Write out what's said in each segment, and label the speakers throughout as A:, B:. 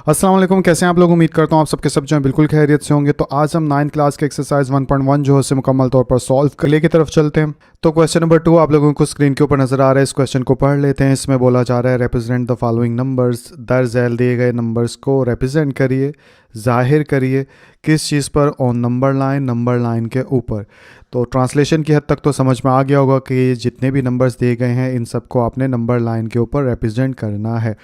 A: अस्सलाम वालेकुम, कैसे हैं आप लोग। उम्मीद करता हूँ आप सबके सब जो हैं बिल्कुल खैरियत से होंगे। तो आज हम 9th क्लास के एक्सरसाइज 1.1 जो है उसे मुकम्मल तौर पर सॉल्व कर ले की तरफ चलते हैं। तो क्वेश्चन नंबर 2 आप लोगों को स्क्रीन के ऊपर नजर आ रहा है। इस क्वेश्चन को पढ़ लेते हैं। इसमें बोला जा रहा है रिप्रेजेंट द फॉलोइंग नंबर्स, दर झैल दिए गए नंबर्स को रिप्रेजेंट करिए, जाहिर करिए किस चीज़ पर, ऑन नंबर लाइन के ऊपर। तो ट्रांसलेशन की हद तक तो समझ में आ गया होगा कि जितने भी नंबर्स दिए गए हैं इन सबको आपने नंबर लाइन के ऊपर रिप्रेजेंट करना है।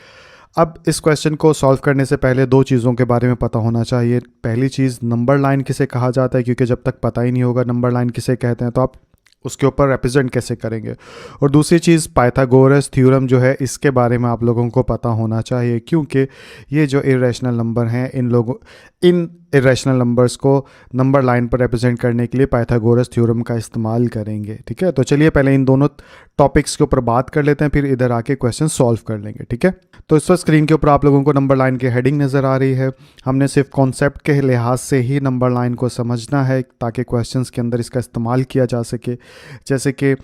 A: अब इस क्वेश्चन को सॉल्व करने से पहले दो चीज़ों के बारे में पता होना चाहिए। पहली चीज़, नंबर लाइन किसे कहा जाता है, क्योंकि जब तक पता ही नहीं होगा नंबर लाइन किसे कहते हैं तो आप उसके ऊपर रिप्रेजेंट कैसे करेंगे। और दूसरी चीज़, पाइथागोरस थ्योरम जो है इसके बारे में आप लोगों को पता होना चाहिए, क्योंकि ये जो इरेशनल नंबर हैं इन इरेशनल नंबर्स को नंबर लाइन पर रिप्रेजेंट करने के लिए पाइथागोरस थ्योरम का इस्तेमाल करेंगे। ठीक है, तो चलिए पहले इन दोनों टॉपिक्स के ऊपर बात कर लेते हैं, फिर इधर आके क्वेश्चन सॉल्व कर लेंगे। ठीक है, तो इस वक्त स्क्रीन के ऊपर आप लोगों को नंबर लाइन की हेडिंग नज़र आ रही है। हमने सिर्फ कॉन्सेप्ट के लिहाज से ही नंबर लाइन को समझना है ताकि क्वेश्चंस के अंदर इसका इस्तेमाल किया जा सके। जैसे कि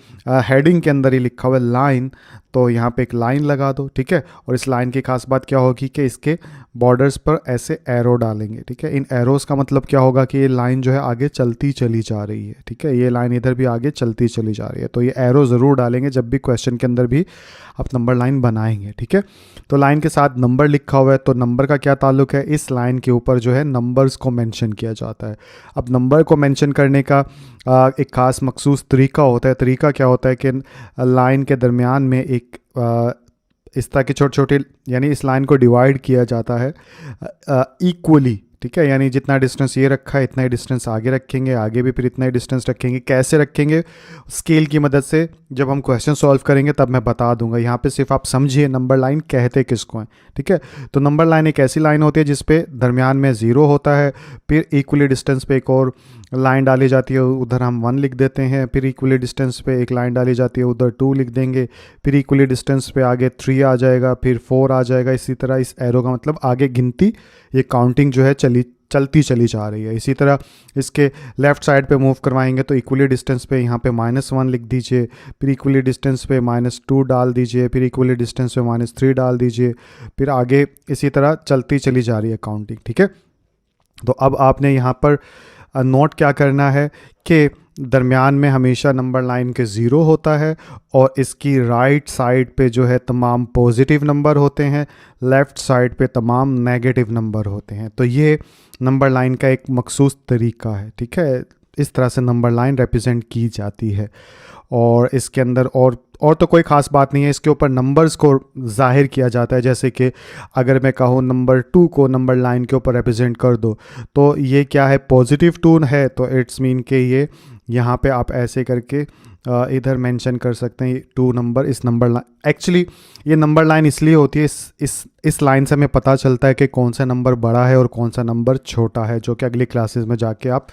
A: हेडिंग के अंदर ही लिखा हुआ है लाइन, तो यहाँ पे एक लाइन लगा दो। ठीक है, और इस लाइन की खास बात क्या होगी कि इसके बॉर्डर्स पर ऐसे एरो डालेंगे। ठीक है, इन एरोज़ का मतलब क्या होगा कि ये लाइन जो है आगे चलती चली जा रही है। ठीक है, ये लाइन इधर भी आगे चलती चली जा रही है, तो ये एरो ज़रूर डालेंगे जब भी क्वेश्चन के अंदर भी आप नंबर लाइन बनाएंगे। ठीक है, तो लाइन के साथ नंबर लिखा हुआ है, तो नंबर का क्या ताल्लुक है, इस लाइन के ऊपर जो है नंबर्स को मेंशन किया जाता है। अब नंबर को मेंशन करने का एक ख़ास मखसूस तरीका होता है। तरीका क्या होता है कि लाइन के दरमियान में एक इस तरह के छोटे छोटे, यानी इस लाइन को डिवाइड किया जाता है इक्वली। ठीक है, यानी जितना डिस्टेंस ये रखा है इतना ही डिस्टेंस आगे रखेंगे, आगे भी फिर इतना ही डिस्टेंस रखेंगे। कैसे रखेंगे, स्केल की मदद से जब हम क्वेश्चन सॉल्व करेंगे तब मैं बता दूंगा। यहाँ पे सिर्फ आप समझिए नंबर लाइन कहते किसको हैं। ठीक है, तो नंबर लाइन एक ऐसी लाइन होती है जिसपे दरमियान में ज़ीरो होता है, फिर इक्वली डिस्टेंस पे एक और लाइन डाली जाती है, उधर हम 1 लिख देते हैं, फिर इक्वली डिस्टेंस पे एक लाइन डाली जाती है, उधर 2 लिख देंगे, फिर इक्वली डिस्टेंस पे आगे 3 आ जाएगा, फिर 4 आ जाएगा। इसी तरह इस एरो का मतलब आगे गिनती, ये काउंटिंग जो है चलती चली जा रही है। इसी तरह इसके लेफ़्ट साइड पे मूव करवाएंगे तो इक्वली डिस्टेंस पे यहाँ पे -1 लिख दीजिए, फिर इक्वली डिस्टेंस पे -2 डाल दीजिए, फिर इक्वली डिस्टेंस पे -3 डाल दीजिए, फिर आगे इसी तरह चलती चली जा रही है काउंटिंग। ठीक है, तो अब आपने यहाँ पर नोट क्या करना है कि दरमियान में हमेशा नंबर लाइन के ज़ीरो होता है और इसकी राइट साइड पे जो है तमाम पॉजिटिव नंबर होते हैं, लेफ़्ट साइड पे तमाम नेगेटिव नंबर होते हैं। तो ये नंबर लाइन का एक मखसूस तरीका है। ठीक है, इस तरह से नंबर लाइन रिप्रेजेंट की जाती है। और इसके अंदर और तो कोई ख़ास बात नहीं है। इसके ऊपर नंबर्स को ज़ाहिर किया जाता है। जैसे कि अगर मैं कहूँ नंबर 2 को नंबर लाइन के ऊपर रिप्रेजेंट कर दो, तो ये क्या है, पॉजिटिव 2 है, तो इट्स मीन कि ये यहाँ पे आप ऐसे करके इधर मेंशन कर सकते हैं 2 नंबर इस नंबर लाइन। एक्चुअली ये नंबर लाइन इसलिए होती है, इस लाइन से हमें पता चलता है कि कौन सा नंबर बड़ा है और कौन सा नंबर छोटा है, जो कि अगली क्लासेस में जाके आप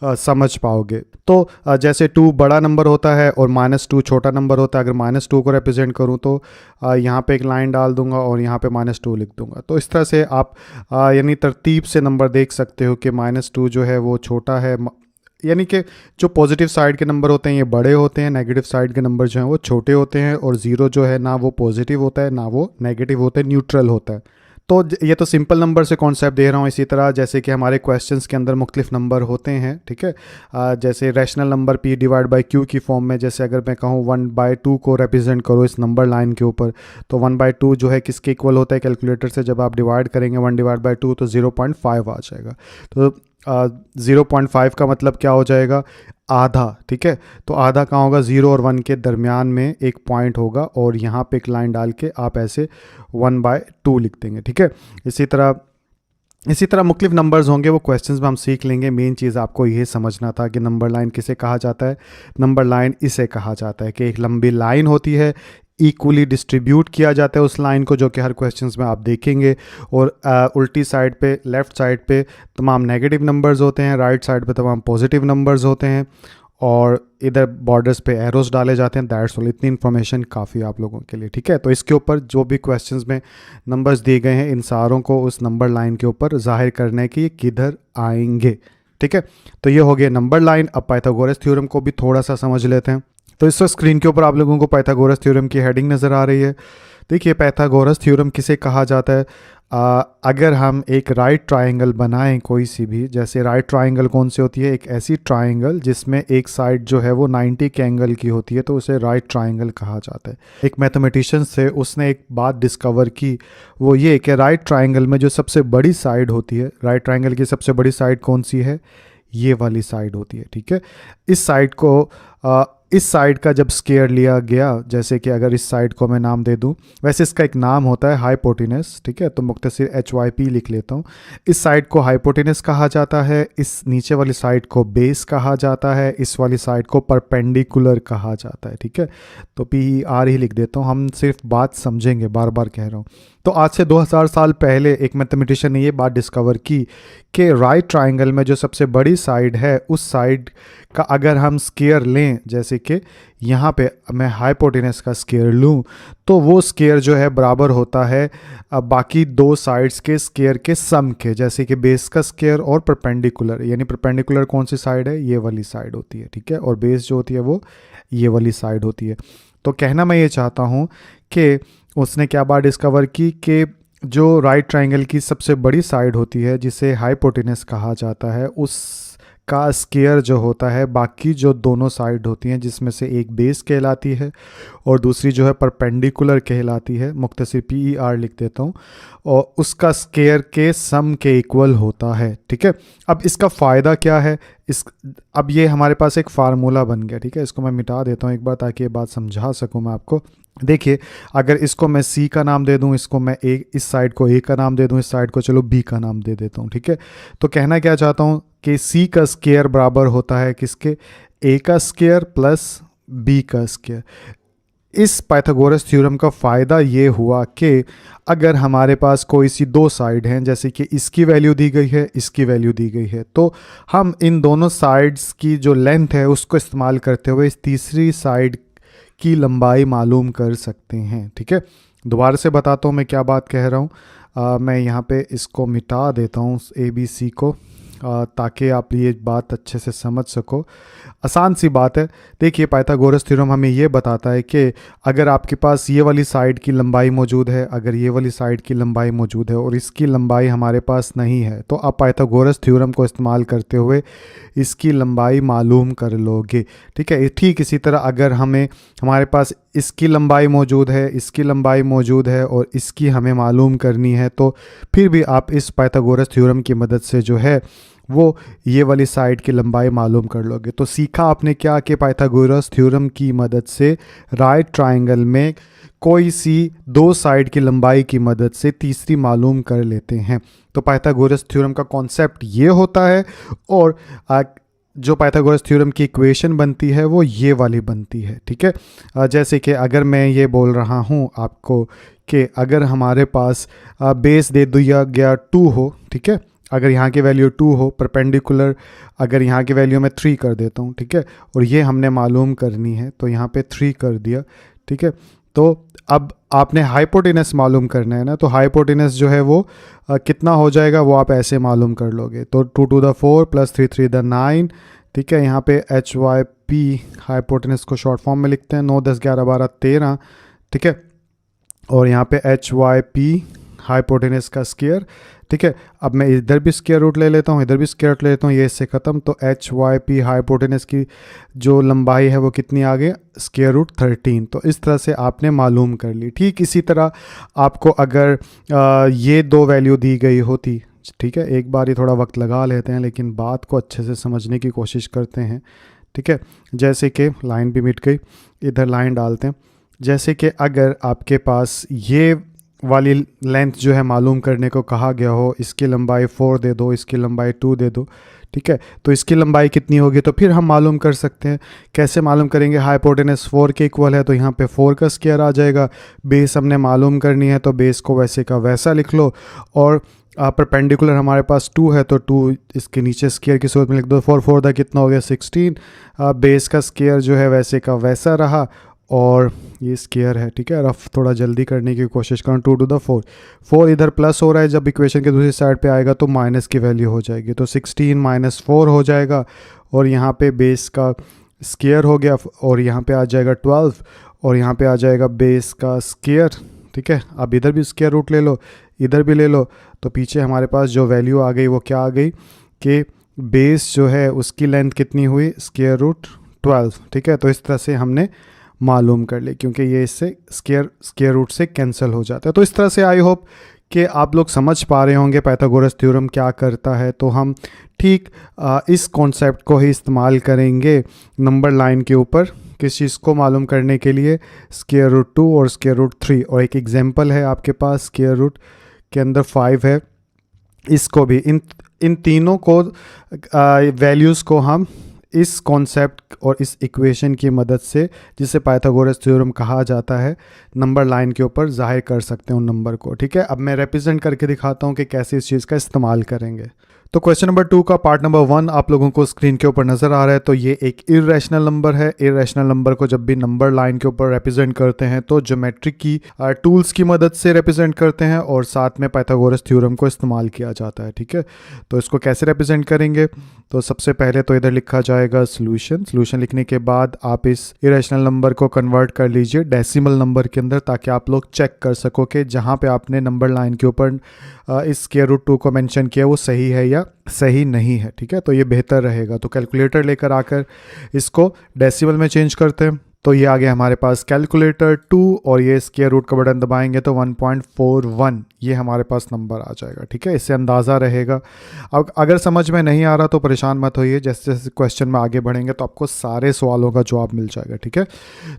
A: समझ पाओगे। तो जैसे 2 बड़ा नंबर होता है और -2 छोटा नंबर होता है। अगर -2 को रिप्रेजेंट करूँ तो यहाँ पे एक लाइन डाल दूंगा और यहाँ पे -2 लिख दूंगा। तो इस तरह से आप यानी तरतीब से नंबर देख सकते हो कि -2 जो है वो छोटा है, यानी कि जो पॉजिटिव साइड के नंबर होते हैं ये बड़े होते हैं, नेगेटिव साइड के नंबर जो हैं वो छोटे होते हैं, और 0 जो है ना वो पॉजिटिव होता है ना वो नेगेटिव होता है, न्यूट्रल होता है। तो ये तो सिंपल नंबर से कॉन्सेप्ट दे रहा हूँ। इसी तरह जैसे कि हमारे क्वेश्चंस के अंदर मुख्तलिफ नंबर होते हैं। ठीक है, जैसे रैशनल नंबर p/q की फॉर्म में, जैसे अगर मैं कहूँ 1/2 को रिप्रेजेंट करो इस नंबर लाइन के ऊपर, तो 1/2 जो है किसके इक्वल होता है, कैलकुलेटर से जब आप डिवाइड करेंगे 1/2 तो 0.5 आ जाएगा। तो 0.5 का मतलब क्या हो जाएगा, आधा। ठीक है, तो आधा कहाँ होगा, 0 और 1 के दरमियान में एक पॉइंट होगा और यहाँ पे एक लाइन डाल के आप ऐसे 1/2 लिख देंगे। ठीक है, इसी तरह मुख्तलिफ नंबर्स होंगे, वो क्वेश्चंस में हम सीख लेंगे। मेन चीज़ आपको ये समझना था कि नंबर लाइन किसे कहा जाता है। नंबर लाइन इसे कहा जाता है कि एक लंबी लाइन होती है, इक्वली डिस्ट्रीब्यूट किया जाता है उस लाइन को, जो कि हर क्वेश्चंस में आप देखेंगे, और उल्टी साइड पे, लेफ़्ट साइड पे तमाम नेगेटिव नंबर्स होते हैं, राइट साइड पे तमाम पॉजिटिव नंबर्स होते हैं, और इधर बॉर्डर्स पे एरोस डाले जाते हैं। दैट्स ऑल, इतनी इन्फॉर्मेशन काफ़ी आप लोगों के लिए। ठीक है, तो इसके ऊपर जो भी क्वेश्चंस में नंबर्स दिए गए हैं इन सारों को उस नंबर लाइन के ऊपर जाहिर करना है कि ये किधर आएंगे। ठीक है, तो ये हो गया नंबर लाइन। अब पाइथागोरस थ्योरम को भी थोड़ा सा समझ लेते हैं। तो इस वक्त स्क्रीन के ऊपर आप लोगों को पाइथागोरस थ्योरम की हेडिंग नज़र आ रही है। देखिए पाइथागोरस थ्योरम किसे कहा जाता है? अगर हम एक राइट ट्रायंगल बनाएं कोई सी भी, जैसे राइट ट्रायंगल कौन सी होती है? एक ऐसी ट्रायंगल जिसमें एक साइड जो है वो 90 के एंगल की होती है, तो उसे राइट ट्रायंगल कहा जाता है। एक मैथमेटिशियन से उसने एक बात डिस्कवर की, वो ये कि राइट ट्रायंगल में जो सबसे बड़ी साइड होती है, राइट ट्रायंगल की सबसे बड़ी साइड कौन सी है? ये वाली साइड होती है, ठीक है। इस साइड को इस साइड का जब स्क्वायर लिया गया, जैसे कि अगर इस साइड को मैं नाम दे दूं, वैसे इसका एक नाम होता है हाइपोटेनस, ठीक है, तो मुख्तसर HYP लिख लेता हूं। इस साइड को हाइपोटेनस कहा जाता है, इस नीचे वाली साइड को बेस कहा जाता है, इस वाली साइड को परपेंडिकुलर कहा जाता है, ठीक है। तो PER ही लिख देता हूँ, हम सिर्फ बात समझेंगे, बार बार कह रहा हूँ। तो आज से 2000 साल पहले एक मैथमेटिशियन ने ये बात डिस्कवर की कि राइट ट्रायंगल में जो सबसे बड़ी साइड है, उस साइड का अगर हम स्क्वायर लें, जैसे कि यहाँ पे मैं हाइपोटेनस का स्क्वायर लूँ, तो वो स्क्वायर जो है बराबर होता है बाकी दो साइड्स के स्क्वायर के सम के, जैसे कि बेस का स्क्वायर और परपेंडिकुलर। यानी परपेंडिकुलर कौन सी साइड है? ये वाली साइड होती है, ठीक है, और बेस जो होती है वो ये वाली साइड होती है। तो कहना मैं ये चाहता हूँ कि उसने क्या बात डिस्कवर की कि जो राइट ट्रायंगल की सबसे बड़ी साइड होती है, जिसे हाइपोटेनस कहा जाता है, उस का स्क्वायर जो होता है बाकी जो दोनों साइड होती हैं, जिसमें से एक बेस कहलाती है और दूसरी जो है परपेंडिकुलर कहलाती है, मुख्तसर PER लिख देता हूँ, और उसका स्क्वायर के सम के इक्वल होता है, ठीक है। अब इसका फ़ायदा क्या है? अब ये हमारे पास एक फार्मूला बन गया, ठीक है। इसको मैं मिटा देता हूँ एक बार, ताकि ये बात समझा सकूँ मैं आपको। देखिए, अगर इसको मैं C का नाम दे दूं, इसको मैं इस साइड को A का नाम दे दूं, इस साइड को चलो B का नाम दे देता हूं, ठीक है। तो कहना क्या चाहता हूं कि C का स्क्वायर बराबर होता है किसके? A का स्क्वायर प्लस B का स्क्वायर। इस पाइथागोरस थ्योरम का फ़ायदा ये हुआ कि अगर हमारे पास कोई सी दो साइड हैं, जैसे कि इसकी वैल्यू दी गई है, इसकी वैल्यू दी गई है, तो हम इन दोनों साइड्स की जो लेंथ है उसको इस्तेमाल करते हुए इस तीसरी साइड की लंबाई मालूम कर सकते हैं, ठीक है। दोबारा से बताता हूँ मैं क्या बात कह रहा हूँ। मैं यहाँ पे इसको मिटा देता हूँ ABC को, ताकि आप ये बात अच्छे से समझ सको। आसान सी बात है। देखिए, पाइथागोरस थ्योरम हमें ये बताता है कि अगर आपके पास ये वाली साइड की लंबाई मौजूद है, अगर ये वाली साइड की लंबाई मौजूद है और इसकी लंबाई हमारे पास नहीं है, तो आप पाइथागोरस थ्योरम को इस्तेमाल करते हुए इसकी लंबाई मालूम कर लोगे, ठीक है। ठीक इसी तरह अगर हमारे पास इसकी लंबाई मौजूद है, इसकी लंबाई मौजूद है और इसकी हमें मालूम करनी है, तो फिर भी आप इस पाइथागोरस थ्योरम की मदद से जो है वो ये वाली साइड की लंबाई मालूम कर लोगे। तो सीखा आपने क्या कि पाइथागोरस थ्योरम की मदद से राइट ट्रायंगल में कोई सी दो साइड की लंबाई की मदद से तीसरी मालूम कर लेते हैं। तो पाइथागोरस थ्योरम का कॉन्सेप्ट ये होता है, और जो पाइथागोरस थ्योरम की इक्वेशन बनती है वो ये वाली बनती है, ठीक है। जैसे कि अगर मैं ये बोल रहा हूँ आपको कि अगर हमारे पास बेस दे दिया गया 2 हो, ठीक है, अगर यहाँ की वैल्यू 2 हो, परपेंडिकुलर अगर यहाँ की वैल्यू मैं 3 कर देता हूँ, ठीक है, और ये हमने मालूम करनी है, तो यहाँ पे 3 कर दिया, ठीक है। तो अब आपने हाइपोटेनस मालूम करना है ना, तो हाइपोटेनस जो है वो कितना हो जाएगा वो आप ऐसे मालूम कर लोगे। तो 2 to the 4 + 3 3 the 9, ठीक है। यहाँ पे HYP हाइपोटेनस को शॉर्ट फॉर्म में लिखते हैं, 9 10 11 12 13, ठीक है। और यहाँ पे HYP हाइपोटेनस का स्क्वायर, ठीक है। अब मैं इधर भी स्क्वायर रूट ले लेता हूँ, इधर भी स्क्वायर रूट ले लेता हूँ, ये इससे ख़त्म। तो HYP हाइपोटेनस की जो लंबाई है वो कितनी आ गई? √13। तो इस तरह से आपने मालूम कर ली। ठीक इसी तरह आपको अगर ये दो वैल्यू दी गई होती, ठीक है, एक बार ही थोड़ा वक्त लगा लेते हैं लेकिन बात को अच्छे से समझने की कोशिश करते हैं, ठीक है। जैसे कि लाइन भी मिट गई, इधर लाइन डालते हैं। जैसे कि अगर आपके पास ये वाली लेंथ जो है मालूम करने को कहा गया हो, इसकी लंबाई 4 दे दो, इसकी लंबाई 2 दे दो, ठीक है, तो इसकी लंबाई कितनी होगी? तो फिर हम मालूम कर सकते हैं। कैसे मालूम करेंगे? हाइपोटेनस 4 के इक्वल है, तो यहाँ पे 4 का स्क्वायर आ जाएगा। बेस हमने मालूम करनी है, तो बेस को वैसे का वैसा लिख लो, और परपेंडिकुलर हमारे पास 2 है, तो 2 इसके नीचे स्क्वायर की सूरत में लिख दो। 4 4 दा कितना हो गया? 16। बेस का स्क्वायर जो है वैसे का वैसा रहा, और ये स्क्वायर है, ठीक है। रफ थोड़ा जल्दी करने की कोशिश करूँ। 2 to the 4, 4 इधर प्लस हो रहा है, जब इक्वेशन के दूसरी साइड पे आएगा तो माइनस की वैल्यू हो जाएगी, तो 16 - 4 हो जाएगा, और यहाँ पे बेस का स्क्वायर हो गया, और यहाँ पे आ जाएगा 12, और यहाँ पे आ जाएगा बेस का स्क्वायर, ठीक है। अब इधर भी स्क्वायर रूट ले लो, इधर भी ले लो, तो पीछे हमारे पास जो वैल्यू आ गई वो क्या आ गई कि बेस जो है उसकी लेंथ कितनी हुई, स्क्वायर रूट 12, ठीक है। तो इस तरह से हमने मालूम कर ली, क्योंकि ये इससे स्क्वायर रूट से कैंसिल हो जाता है। तो इस तरह से आई होप कि आप लोग समझ पा रहे होंगे पाइथागोरस थ्योरम क्या करता है। तो हम ठीक इस कॉन्सेप्ट को ही इस्तेमाल करेंगे नंबर लाइन के ऊपर, किस चीज़ को मालूम करने के लिए, स्क्वायर रूट 2 और स्क्वायर रूट 3। और एक एग्जांपल है आपके पास, स्क्वायर रूट के अंदर 5 है, इसको भी इन तीनों को वैल्यूज़ को हम इस कॉन्सेप्ट और इस इक्वेशन की मदद से, जिसे पाइथागोरस थ्योरम कहा जाता है, नंबर लाइन के ऊपर जाहिर कर सकते हैं उन नंबर को, ठीक है। अब मैं रिप्रेजेंट करके दिखाता हूँ कि कैसे इस चीज़ का इस्तेमाल करेंगे। तो क्वेश्चन नंबर 2 का पार्ट नंबर 1 आप लोगों को स्क्रीन के ऊपर नज़र आ रहा है। तो ये एक इरेशनल नंबर है। इरेशनल नंबर को जब भी नंबर लाइन के ऊपर रिप्रेजेंट करते हैं तो ज्योमेट्रिक की टूल्स की मदद से रिप्रेजेंट करते हैं और साथ में पाइथागोरस थ्योरम को इस्तेमाल किया जाता है, ठीक है। तो इसको कैसे रिप्रेजेंट करेंगे, तो सबसे पहले तो इधर लिखा जाएगा सोल्यूशन लिखने के बाद आप इस इरेशनल नंबर को कन्वर्ट कर लीजिए डेसिमल नंबर के अंदर, ताकि आप लोग चेक कर सको कि जहाँ पे आपने नंबर लाइन के ऊपर इस स्क्वायर रूट 2 को मेंशन किया वो सही है या सही नहीं है, ठीक है। तो ये बेहतर रहेगा। तो कैलकुलेटर लेकर आकर इसको डेसिमल में चेंज करते हैं। तो ये आ गया हमारे पास कैलकुलेटर 2 और ये स्क्वायर रूट का बटन दबाएंगे तो 1.41 ये हमारे पास नंबर आ जाएगा, ठीक है। इससे अंदाज़ा रहेगा। अब अगर समझ में नहीं आ रहा तो परेशान मत होइए, जैसे जैसे क्वेश्चन में आगे बढ़ेंगे तो आपको सारे सवालों का जवाब मिल जाएगा, ठीक है।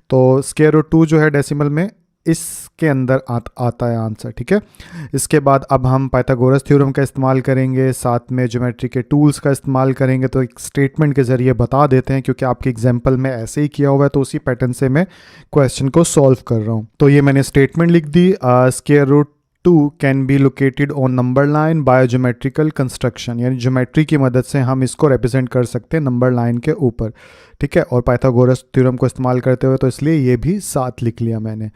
A: तो स्क्वायर रूट 2 जो है डेसिमल में इसके अंदर आता है आंसर, ठीक है। इसके बाद अब हम पाइथागोरस थ्योरम का इस्तेमाल करेंगे, साथ में ज्योमेट्री के टूल्स का इस्तेमाल करेंगे। तो एक स्टेटमेंट के ज़रिए बता देते हैं, क्योंकि आपके एग्जाम्पल में ऐसे ही किया हुआ है तो उसी पैटर्न से मैं क्वेश्चन को सॉल्व कर रहा हूँ। तो ये मैंने स्टेटमेंट लिख दी, square root 2 can be located on number line by geometrical construction, यानी ज्योमेट्री की मदद से हम इसको रिप्रेजेंट कर सकते हैं नंबर लाइन के ऊपर, ठीक है। और पाइथागोरस थ्योरम को इस्तेमाल करते हुए तो इसलिए ये भी साथ लिख लिया मैंने।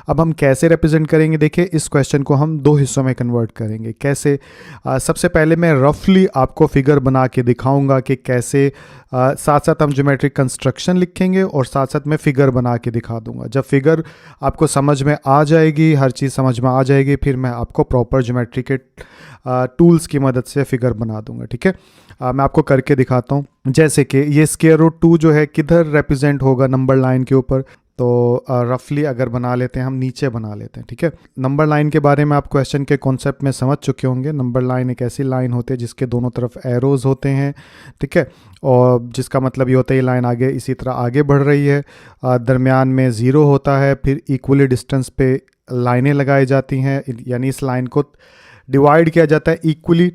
A: अब हम कैसे रिप्रेजेंट करेंगे, देखिए इस क्वेश्चन को हम 2 हिस्सों में कन्वर्ट करेंगे। कैसे, सबसे पहले मैं रफली आपको फिगर बना के दिखाऊंगा कि कैसे साथ साथ हम ज्योमेट्रिक कंस्ट्रक्शन लिखेंगे और साथ साथ मैं फिगर बना के दिखा दूंगा। जब फिगर आपको समझ में आ जाएगी, हर चीज़ समझ में आ जाएगी, फिर मैं आपको प्रॉपर ज्योमेट्री के टूल्स की मदद से फिगर बना दूंगा, ठीक है। मैं आपको करके दिखाता हूँ। जैसे कि ये स्क्वायर रूट 2 जो है किधर रिप्रेजेंट होगा नंबर लाइन के ऊपर, तो रफली अगर बना लेते हैं, हम नीचे बना लेते हैं, ठीक है। नंबर लाइन के बारे में आप क्वेश्चन के कॉन्सेप्ट में समझ चुके होंगे। नंबर लाइन एक ऐसी लाइन होती है जिसके दोनों तरफ एरोज होते हैं, ठीक है, और जिसका मतलब ये होता है ये लाइन आगे इसी तरह आगे बढ़ रही है, दरमियान में 0 होता है, फिर इक्वली डिस्टेंस पे लाइनें लगाई जाती हैं, यानी इस लाइन को डिवाइड किया जाता है इक्वली।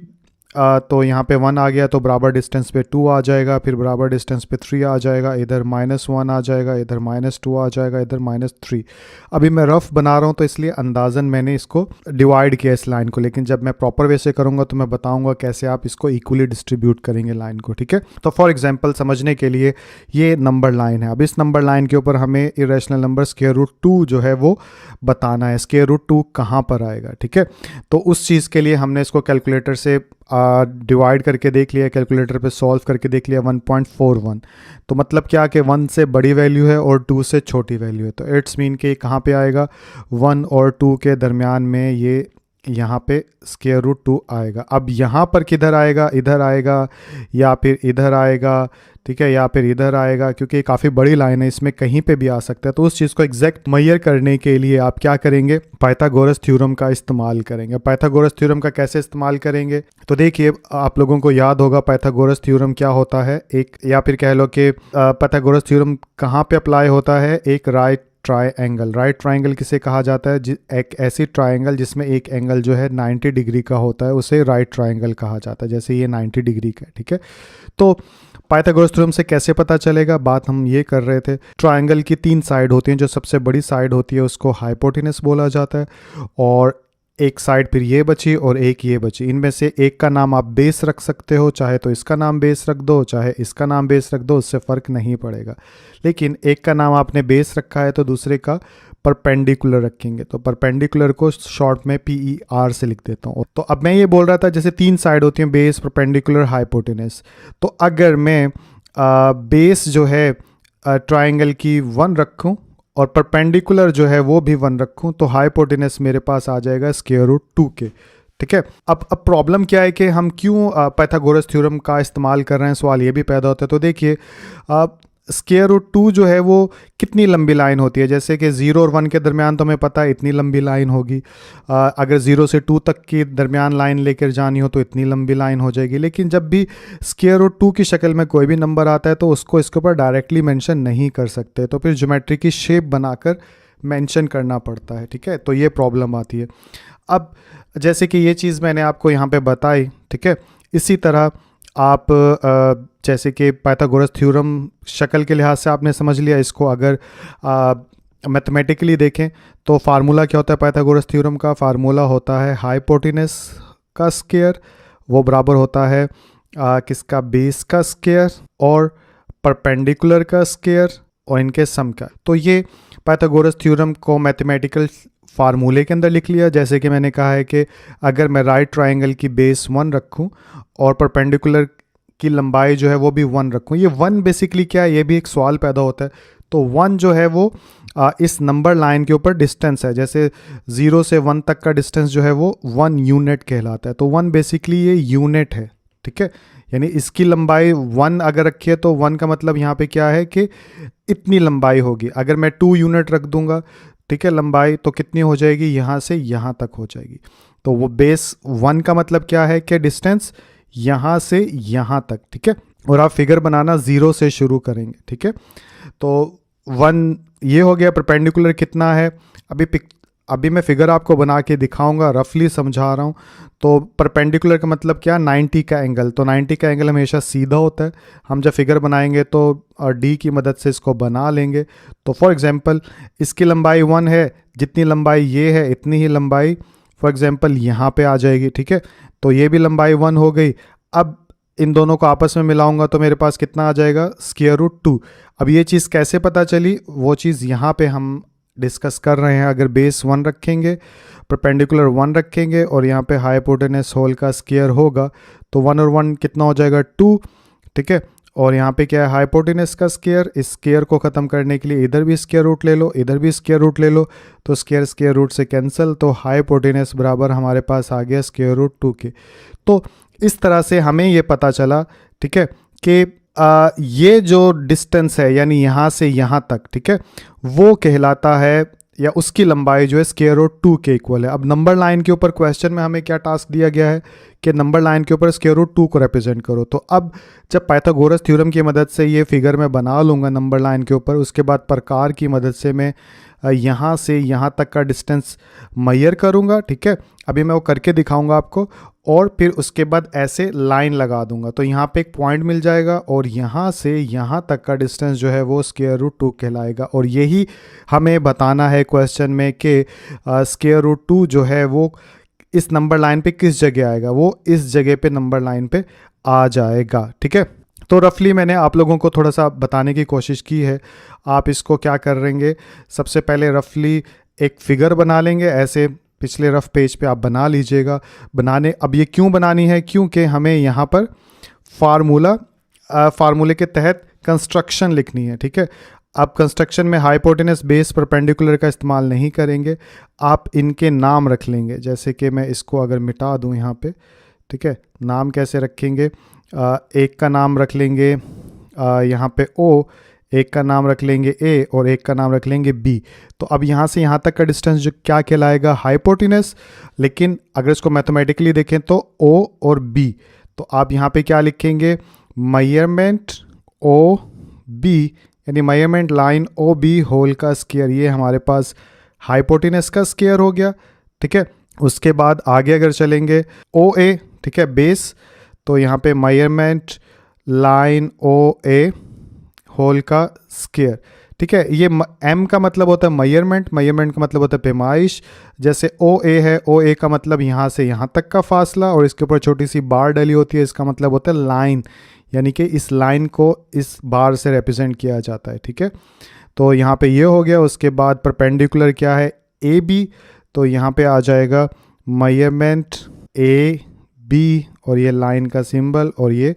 A: तो यहाँ पे 1 आ गया तो बराबर डिस्टेंस पे 2 आ जाएगा, फिर बराबर डिस्टेंस पे 3 आ जाएगा, इधर -1 आ जाएगा, इधर -2 आ जाएगा, इधर -3। अभी मैं रफ बना रहा हूँ तो इसलिए अंदाज़न मैंने इसको डिवाइड किया इस लाइन को, लेकिन जब मैं प्रॉपर वे से करूँगा तो मैं बताऊँगा कैसे आप इसको इक्वली डिस्ट्रीब्यूट करेंगे लाइन को, ठीक है। तो फॉर एग्जाम्पल समझने के लिए ये नंबर लाइन है। अब इस नंबर लाइन के ऊपर हमें इरेशनल नंबर स्क्वायर रूट 2 जो है वो बताना है, स्क्वायर रूट 2 कहाँ पर आएगा, ठीक है। तो उस चीज़ के लिए हमने इसको कैलकुलेटर से डिवाइड करके देख लिया, कैलकुलेटर पे सॉल्व करके देख लिया 1.41। तो मतलब क्या कि 1 से बड़ी वैल्यू है और 2 से छोटी वैल्यू है, तो इट्स मीन कि कहाँ पे आएगा, 1 और 2 के दरमियान में ये यहाँ पे स्क्वायर रूट 2 आएगा। अब यहाँ पर किधर आएगा, इधर आएगा या फिर इधर आएगा, ठीक है, या फिर इधर आएगा, क्योंकि काफ़ी बड़ी लाइन है, इसमें कहीं पे भी आ सकता है। तो उस चीज़ को एग्जैक्ट मेजर करने के लिए आप क्या करेंगे, पाइथागोरस थ्योरम का इस्तेमाल करेंगे। पाइथागोरस थ्योरम का कैसे इस्तेमाल करेंगे, तो देखिए आप लोगों को याद होगा पाइथागोरस थ्योरम क्या होता है, एक या फिर कह लो कि पाइथागोरस थ्योरम कहाँ पे अप्लाई होता है, एक राइट ट्राइंगल किसे कहा जाता है, एक ऐसी ट्राइंगल जिसमें एक एंगल जो है 90 डिग्री का होता है, उसे राइट ट्राइंगल कहा जाता है, जैसे ये 90 डिग्री का है, ठीक है। तो पाइथागोरस थ्योरम से कैसे पता चलेगा, बात हम ये कर रहे थे। ट्राइंगल की 3 साइड होती हैं, जो सबसे बड़ी साइड होती है उसको हाइपोटेनस बोला जाता है, और एक साइड फिर ये बची और एक ये बची। इनमें से एक का नाम आप बेस रख सकते हो, चाहे तो इसका नाम बेस रख दो, चाहे इसका नाम बेस रख दो, उससे फ़र्क नहीं पड़ेगा। लेकिन एक का नाम आपने बेस रखा है तो दूसरे का परपेंडिकुलर रखेंगे, तो परपेंडिकुलर को शॉर्ट में PER से लिख देता हूँ। तो अब मैं ये बोल रहा था जैसे 3 साइड होती हैं, बेस, परपेंडिकुलर, हाइपोटेनस। तो अगर मैं बेस जो है ट्राइंगल की 1 रखूँ और परपेंडिकुलर जो है वो भी 1 रखूं तो हाइपोटेनस मेरे पास आ जाएगा स्क्वायर रूट 2 के। ठीक है, अब प्रॉब्लम क्या है कि हम क्यों पाइथागोरस थ्योरम का इस्तेमाल कर रहे हैं, सवाल ये भी पैदा होता है। तो देखिए स्क्वायर रूट 2 जो है वो कितनी लंबी लाइन होती है, जैसे कि 0 और 1 के दरमियान तो हमें पता है इतनी लंबी लाइन होगी, अगर 0 से 2 तक की दरमियान लाइन लेकर जानी हो तो इतनी लंबी लाइन हो जाएगी। लेकिन जब भी स्क्वायर रूट 2 की शक्ल में कोई भी नंबर आता है तो उसको इसके ऊपर डायरेक्टली मेंशन नहीं कर सकते, तो फिर ज्योमेट्री की शेप बनाकर मेंशन करना पड़ता है। ठीक है, तो ये प्रॉब्लम आती है। अब जैसे कि ये चीज़ मैंने आपको यहाँ पे बताई, ठीक है, इसी तरह आप जैसे कि पाइथागोरस थ्योरम शक्ल के लिहाज से आपने समझ लिया इसको, अगर मैथमेटिकली देखें तो फार्मूला क्या होता है पाइथागोरस थ्योरम का, फार्मूला होता है हाइपोटेनस का स्क्वायर, वो बराबर होता है किसका, बेस का स्क्वायर और परपेंडिकुलर का स्क्वायर और इनके सम का। तो ये पाइथागोरस थ्योरम को मैथमेटिकल फार्मूले के अंदर लिख लिया। जैसे कि मैंने कहा है कि अगर मैं राइट ट्रायंगल की बेस 1 रखूं और परपेंडिकुलर की लंबाई जो है वो भी 1 रखूं, ये 1 बेसिकली क्या है, ये भी एक सवाल पैदा होता है। तो 1 जो है वो इस नंबर लाइन के ऊपर डिस्टेंस है, जैसे 0 से 1 तक का डिस्टेंस जो है वो 1 यूनिट कहलाता है। तो 1 बेसिकली ये यूनिट है। ठीक है, यानी इसकी लंबाई 1 अगर रखी है तो 1 का मतलब यहाँ पे क्या है कि इतनी लंबाई होगी। अगर मैं 2 यूनिट रख दूंगा, ठीक है, लंबाई, तो कितनी हो जाएगी, यहाँ से यहाँ तक हो जाएगी। तो वो बेस 1 का मतलब क्या है कि डिस्टेंस यहाँ से यहाँ तक। ठीक है, और आप फिगर बनाना 0 से शुरू करेंगे। ठीक है, तो 1 ये हो गया। परपेंडिकुलर कितना है, अभी मैं फिगर आपको बना के दिखाऊंगा, रफली समझा रहा हूँ। तो परपेंडिकुलर का मतलब क्या, 90 का एंगल। तो 90 का एंगल हमेशा सीधा होता है। हम जब फिगर बनाएंगे तो डी की मदद से इसको बना लेंगे। तो फॉर एग्जांपल इसकी लंबाई 1 है, जितनी लंबाई ये है इतनी ही लंबाई फॉर एग्जांपल यहाँ पे आ जाएगी। ठीक है, तो ये भी लंबाई 1 हो गई। अब इन दोनों को आपस में मिलाऊंगा तो मेरे पास कितना आ जाएगा, स्क्वायर रूट 2। अब ये चीज़ कैसे पता चली, वो चीज़ यहाँ पे हम डिस्कस कर रहे हैं। अगर बेस 1 रखेंगे, परपेंडिकुलर 1 रखेंगे और यहाँ पे हाइपोटेनस होल का स्क्वायर होगा तो 1 और 1 कितना हो जाएगा, 2। ठीक है, और यहाँ पे क्या है, हाइपोटेनस का स्क्वायर। इस स्क्वायर को ख़त्म करने के लिए इधर भी स्क्वायर रूट ले लो, इधर भी स्क्वायर रूट ले लो, तो स्क्वायर रूट से कैंसिल, तो हाइपोटेनस बराबर हमारे पास आ गया स्क्वायर रूट 2 के। तो इस तरह से हमें ये पता चला, ठीक है, कि ये जो डिस्टेंस है यानी यहाँ से यहाँ तक, ठीक है, वो कहलाता है या उसकी लंबाई जो है स्क्वायर रूट 2 के इक्वल है। अब नंबर लाइन के ऊपर क्वेश्चन में हमें क्या टास्क दिया गया है कि नंबर लाइन के ऊपर स्क्वायर रूट 2 को रिप्रेजेंट करो। तो अब जब पाइथागोरस थ्योरम की मदद से ये फिगर मैं बना लूँगा नंबर लाइन के ऊपर, उसके बाद प्रकार की मदद से मैं यहाँ से यहाँ तक का डिस्टेंस मेजर करूँगा। ठीक है, अभी मैं वो करके दिखाऊंगा आपको, और फिर उसके बाद ऐसे लाइन लगा दूंगा तो यहाँ पे एक पॉइंट मिल जाएगा और यहाँ से यहाँ तक का डिस्टेंस जो है वो स्क्वायर रूट 2 कहलाएगा। और यही हमें बताना है क्वेश्चन में कि स्क्वायर रूट 2 जो है वो इस नंबर लाइन पे किस जगह आएगा, वो इस जगह पे नंबर लाइन पे आ जाएगा। ठीक है, तो रफली मैंने आप लोगों को थोड़ा सा बताने की कोशिश की है। आप इसको क्या करेंगे, सबसे पहले रफली एक फिगर बना लेंगे, ऐसे पिछले रफ पेज पे आप बना लीजिएगा। अब ये क्यों बनानी है, क्योंकि हमें यहाँ पर फार्मूले के तहत कंस्ट्रक्शन लिखनी है। ठीक है, आप कंस्ट्रक्शन में हाइपोटेनस बेस परपेंडिकुलर का इस्तेमाल नहीं करेंगे, आप इनके नाम रख लेंगे। जैसे कि मैं इसको अगर मिटा दूँ यहाँ पे, ठीक है, नाम कैसे रखेंगे, एक का नाम रख लेंगे यहाँ पे O, एक का नाम रख लेंगे A और एक का नाम रख लेंगे B। तो अब यहाँ से यहाँ तक का डिस्टेंस जो क्या कहलाएगा, हाइपोटेनस। लेकिन अगर इसको मैथमेटिकली देखें तो O और B, तो आप यहाँ पे क्या लिखेंगे, मेजरमेंट OB, यानी मेजरमेंट लाइन OB होल का स्क्वायर। ये हमारे पास हाइपोटेनस का स्क्वायर हो गया। ठीक है, उसके बाद आगे अगर चलेंगे OA, ठीक है, बेस, तो यहाँ पे मेजरमेंट लाइन OA होल का स्क्वायर। ठीक है, ये M का मतलब होता है मेजरमेंट का मतलब होता है पैमाइश। जैसे OA है, OA का मतलब यहाँ से यहाँ तक का फासला और इसके ऊपर छोटी सी बार डली होती है, इसका मतलब होता है लाइन, यानी कि इस लाइन को इस बार से रिप्रेजेंट किया जाता है। ठीक है, तो यहाँ पे ये हो गया। उसके बाद परपेंडिकुलर क्या है, AB, तो यहाँ पे आ जाएगा मेजरमेंट AB और ये लाइन का सिंबल और ये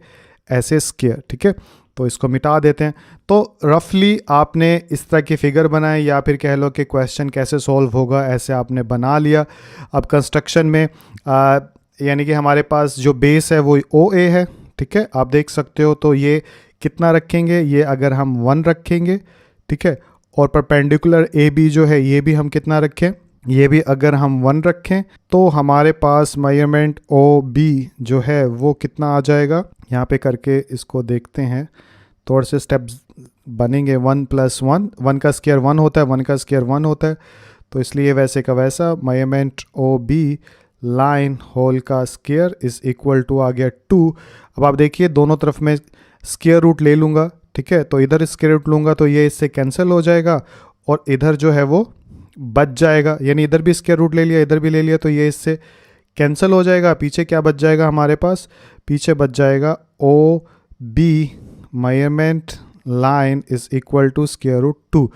A: ऐसे स्क्वायर। ठीक है, तो इसको मिटा देते हैं। तो रफली आपने इस तरह की फिगर बनाए, या फिर कह लो कि क्वेश्चन कैसे सॉल्व होगा ऐसे आपने बना लिया। अब कंस्ट्रक्शन में यानी कि हमारे पास जो बेस है वो ओ ए है, ठीक है, आप देख सकते हो। तो ये कितना रखेंगे, ये अगर हम 1 रखेंगे, ठीक है, और परपेंडिकुलर ए बी जो है ये भी हम कितना रखें, ये भी अगर हम 1 रखें, तो हमारे पास मेजरमेंट ओ बी जो है वो कितना आ जाएगा। यहाँ पे करके इसको देखते हैं, थोड़े से स्टेप्स बनेंगे। 1 + 1, 1 का स्क्वायर 1 होता है, 1 का स्क्वायर 1 होता है, तो इसलिए वैसे का वैसा measurement O B line whole का स्क्वायर इज इक्वल टू आ गया 2। अब आप देखिए दोनों तरफ में स्क्वायर रूट ले लूँगा, ठीक है, तो इधर स्क्वायर रूट लूँगा तो ये इससे कैंसिल हो जाएगा, और इधर जो है वो बच जाएगा, यानी इधर भी स्क्वायर रूट ले लिया, इधर भी ले लिया, तो ये इससे कैंसिल हो जाएगा। पीछे क्या बच जाएगा हमारे पास, पीछे बच जाएगा O B measurement line is equal to square root 2,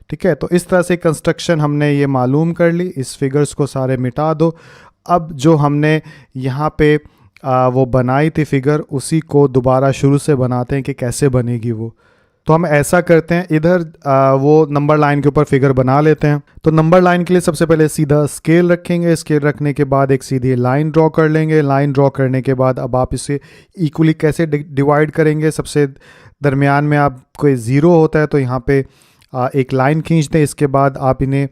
A: ठीक है। तो इस तरह से कंस्ट्रक्शन हमने ये मालूम कर ली। इस फिगर्स को सारे मिटा दो। अब जो हमने यहाँ पे वो बनाई थी फिगर, उसी को दोबारा शुरू से बनाते हैं कि कैसे बनेगी वो। तो हम ऐसा करते हैं, इधर वो नंबर लाइन के ऊपर फिगर बना लेते हैं। तो नंबर लाइन के लिए सबसे पहले सीधा स्केल रखेंगे, स्केल रखने के बाद एक सीधी लाइन ड्रॉ कर लेंगे। लाइन ड्रॉ करने के बाद अब आप इसे इक्वली कैसे डिवाइड करेंगे, सबसे दरमियान में आप कोई ज़ीरो होता है तो यहाँ पे एक लाइन खींच दें। इसके बाद आप इन्हें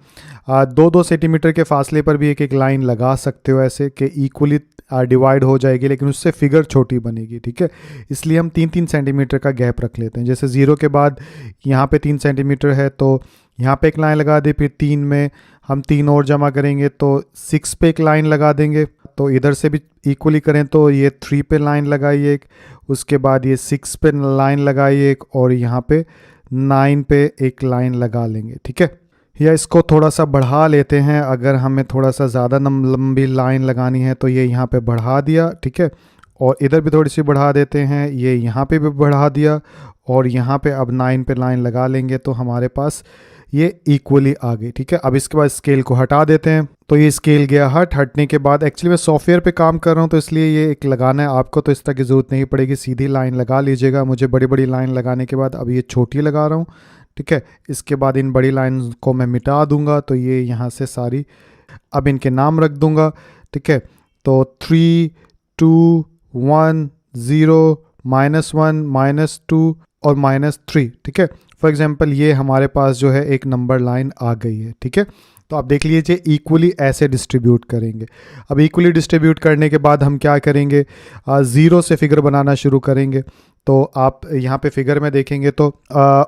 A: 2-2 सेंटीमीटर के फासले पर भी एक एक लाइन लगा सकते हो, ऐसे कि इक्वली डिवाइड हो जाएगी, लेकिन उससे फिगर छोटी बनेगी, ठीक है। इसलिए हम 3-3 सेंटीमीटर का गैप रख लेते हैं। जैसे 0 के बाद यहाँ पे 3 सेंटीमीटर है, तो यहाँ पे एक लाइन लगा दी, फिर 3 में हम 3 और जमा करेंगे तो 6 पे एक लाइन लगा देंगे। तो इधर से भी इक्वली करें तो ये 3 पे लाइन लगाइए एक, उसके बाद ये 6 पे लाइन लगाइए एक, और यहाँ पे 9 पे एक लाइन लगा लेंगे, ठीक है। या इसको थोड़ा सा बढ़ा लेते हैं, अगर हमें थोड़ा सा ज़्यादा लंबी लाइन लगानी है तो ये यहाँ पे बढ़ा दिया, ठीक है, और इधर भी थोड़ी सी बढ़ा देते हैं, ये यहाँ पे भी बढ़ा दिया, और यहाँ पे अब 9 पे लाइन लगा लेंगे तो हमारे पास ये इक्वली आ गई, ठीक है। अब इसके बाद स्केल को हटा देते हैं। तो ये स्केल गया हटने के बाद, एक्चुअली मैं सॉफ्टवेयर पे काम कर रहा हूँ तो इसलिए ये एक लगाना है आपको, तो इस तरह की ज़रूरत नहीं पड़ेगी, सीधी लाइन लगा लीजिएगा। मुझे बड़ी बड़ी लाइन लगाने के बाद अब ये छोटी लगा रहा हूँ, ठीक है। इसके बाद इन बड़ी लाइन को मैं मिटा दूंगा, तो ये यहाँ से सारी अब इनके नाम रख दूंगा, ठीक है। तो 3, 2, 1, 0, -1, -2 और -3, ठीक है। फॉर एग्जांपल ये हमारे पास जो है एक नंबर लाइन आ गई है, ठीक है। तो आप देख लीजिए इक्वली ऐसे डिस्ट्रीब्यूट करेंगे। अब इक्वली डिस्ट्रीब्यूट करने के बाद हम क्या करेंगे, 0 से फिगर बनाना शुरू करेंगे। तो आप यहाँ पे फिगर में देखेंगे तो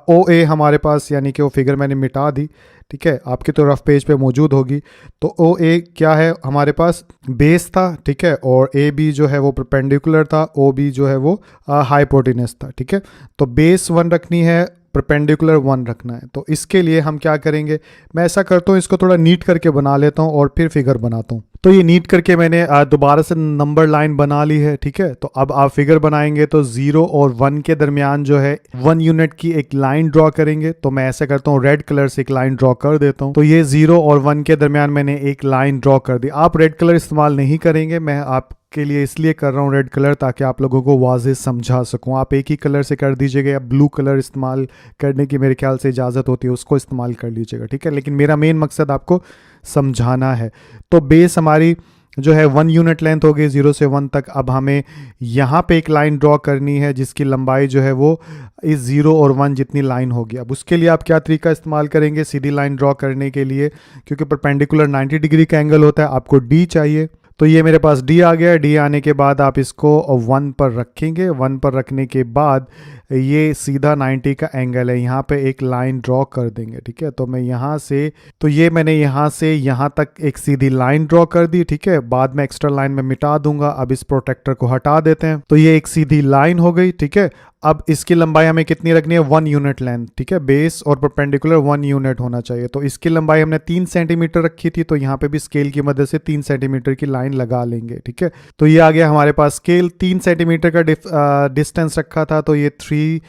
A: ओ ए हमारे पास, यानी कि वो फिगर मैंने मिटा दी, ठीक है, आपके तो रफ पेज पे मौजूद होगी। तो ओ ए क्या है हमारे पास, बेस था, ठीक है, और ए बी जो है वो परपेंडिकुलर था, ओ बी जो है वो हाइपोटेनस था, ठीक है। तो बेस 1 रखनी है, परपेंडिकुलर 1 रखना है। तो इसके लिए हम क्या करेंगे, मैं ऐसा करता हूँ, इसको थोड़ा नीट करके बना लेता हूँ और फिर फिगर बनाता हूँ। तो ये नीट करके मैंने दोबारा से नंबर लाइन बना ली है, ठीक है। तो अब आप फिगर बनाएंगे तो 0 और 1 के दरमियान जो है 1 यूनिट की एक लाइन ड्रॉ करेंगे। तो मैं ऐसा करता हूँ, रेड कलर से एक लाइन ड्रॉ कर देता हूँ। तो ये 0 और 1 के दरमियान मैंने एक लाइन ड्रॉ कर दी। आप रेड कलर इस्तेमाल नहीं करेंगे, मैं आपके लिए इसलिए कर रहा हूँ रेड कलर, ताकि आप लोगों को वाज़ेह समझा सकूँ। आप एक ही कलर से कर दीजिएगा, या ब्लू कलर इस्तेमाल करने की मेरे ख्याल से इजाज़त होती है, उसको इस्तेमाल कर लीजिएगा, ठीक है। लेकिन मेरा मेन मकसद आपको समझाना है। तो बेस हमारी जो है 1 यूनिट लेंथ हो गई 0 से 1 तक। अब हमें यहाँ पे एक लाइन ड्रॉ करनी है जिसकी लंबाई जो है वो इस 0 और 1 जितनी लाइन होगी। अब उसके लिए आप क्या तरीका इस्तेमाल करेंगे सीधी लाइन ड्रॉ करने के लिए, क्योंकि परपेंडिकुलर 90 डिग्री का एंगल होता है, आपको डी चाहिए। तो ये मेरे पास डी आ गया। डी आने के बाद आप इसको 1 पर रखेंगे। 1 पर रखने के बाद ये सीधा 90 का एंगल है, यहाँ पे एक लाइन ड्रॉ कर देंगे, ठीक है। तो मैं यहाँ से, तो ये मैंने यहाँ से यहाँ तक एक सीधी लाइन ड्रॉ कर दी, ठीक है। बाद में एक्स्ट्रा लाइन में मिटा दूंगा। अब इस प्रोटेक्टर को हटा देते हैं। तो ये एक सीधी लाइन हो गई, ठीक है। अब इसकी लंबाई हमें कितनी रखनी है, 1 यूनिट लेंथ, ठीक है। बेस और परपेंडिकुलर 1 यूनिट होना चाहिए। तो इसकी लंबाई हमने 3 सेंटीमीटर रखी थी, तो यहाँ पे भी स्केल की मदद से 3 सेंटीमीटर की लाइन लगा लेंगे, ठीक है। तो ये आ गया हमारे पास स्केल। 3 सेंटीमीटर का डिस्टेंस रखा था, तो ये 3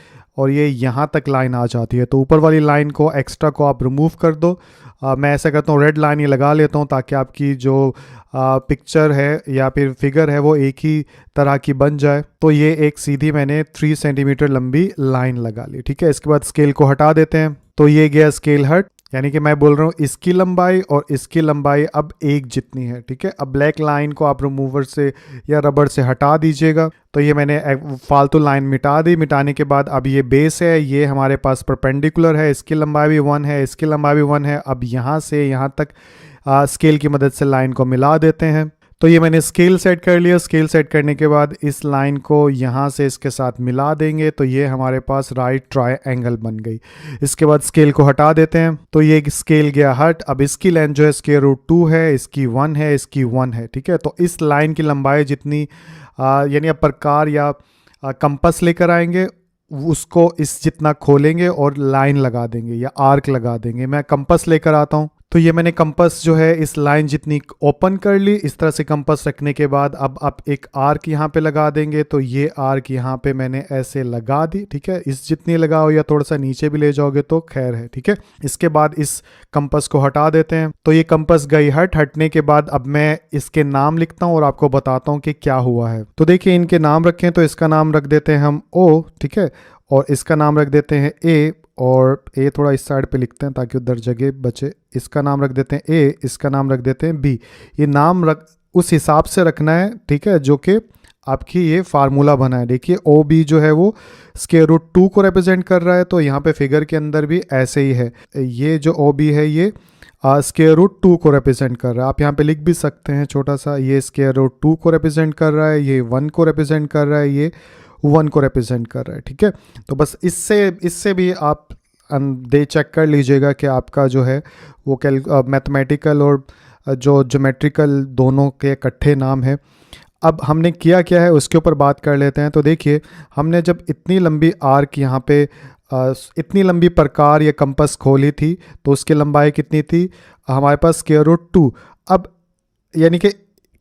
A: और ये यहाँ तक लाइन आ जाती है। तो ऊपर वाली लाइन को एक्स्ट्रा को आप रिमूव कर दो। मैं ऐसा करता हूँ, रेड लाइन ये लगा लेता हूँ ताकि आपकी जो पिक्चर है या फिर फिगर है वो एक ही तरह की बन जाए। तो ये एक सीधी मैंने 3 सेंटीमीटर लंबी लाइन लगा ली, ठीक है। इसके बाद स्केल को हटा देते हैं। तो ये गया स्केल हट, यानी कि मैं बोल रहा हूँ इसकी लंबाई और इसकी लंबाई अब एक जितनी है, ठीक है। अब ब्लैक लाइन को आप रिमूवर से या रबड़ से हटा दीजिएगा। तो ये मैंने फालतू लाइन मिटा दी। मिटाने के बाद अब ये बेस है, ये हमारे पास परपेंडिकुलर है, इसकी लंबाई भी 1 है, इसकी लंबाई भी 1 है। अब यहाँ से यहाँ तक स्केल की मदद से लाइन को मिला देते हैं। तो ये मैंने स्केल सेट कर लिया। स्केल सेट करने के बाद इस लाइन को यहाँ से इसके साथ मिला देंगे तो ये हमारे पास राइट ट्रायंगल बन गई। इसके बाद स्केल को हटा देते हैं। तो ये स्केल गया हट। अब इसकी लेंथ जो है √2 है, इसकी 1 है, इसकी 1 है, ठीक है। तो इस लाइन की लंबाई जितनी यानी अब प्रकार या कंपास लेकर आएंगे, उसको इस जितना खोलेंगे और लाइन लगा देंगे या आर्क लगा देंगे। मैं कंपास लेकर आता हूँ। तो ये मैंने कंपास जो है इस लाइन जितनी ओपन कर ली। इस तरह से कंपास रखने के बाद अब आप एक आर्क यहाँ पे लगा देंगे। तो ये आर्क यहाँ पे मैंने ऐसे लगा दी, ठीक है। इस जितनी लगाओ या थोड़ा सा नीचे भी ले जाओगे तो खैर है, ठीक है। इसके बाद इस कंपास को हटा देते हैं। तो ये कंपास गई हट। हटने के बाद अब मैं इसके नाम लिखता हूँ और आपको बताता हूँ कि क्या हुआ है। तो देखिए इनके नाम रखें, तो इसका नाम रख देते हैं हम O, ठीक है, और इसका नाम रख देते हैं A, और ए थोड़ा इस साइड पे लिखते हैं ताकि उधर जगह बचे। इसका नाम रख देते हैं ए, इसका नाम रख देते हैं बी। ये नाम रख उस हिसाब से रखना है, ठीक है, जो कि आपकी ये फार्मूला बना है। देखिए ओ बी जो है वो √2 को रिप्रेजेंट कर रहा है। तो यहाँ पे फिगर के अंदर भी ऐसे ही है। ये जो ओ बी है ये √2 को रिप्रेजेंट कर रहा है। आप यहाँ पे लिख भी सकते हैं छोटा सा, ये √2 को रिप्रेजेंट कर रहा है, ये 1 को रिप्रेजेंट कर रहा है, ये 1 को रिप्रेजेंट कर रहा है, ठीक है। तो बस इससे भी आप दे चेक कर लीजिएगा कि आपका जो है वो मैथमेटिकल और जो ज्योमेट्रिकल दोनों के इकट्ठे नाम है। अब हमने किया क्या है उसके ऊपर बात कर लेते हैं। तो देखिए हमने जब इतनी लंबी आर्क यहाँ पे इतनी लंबी प्रकार या कंपास खोली थी तो उसकी लंबाई कितनी थी हमारे पास √2। अब यानी कि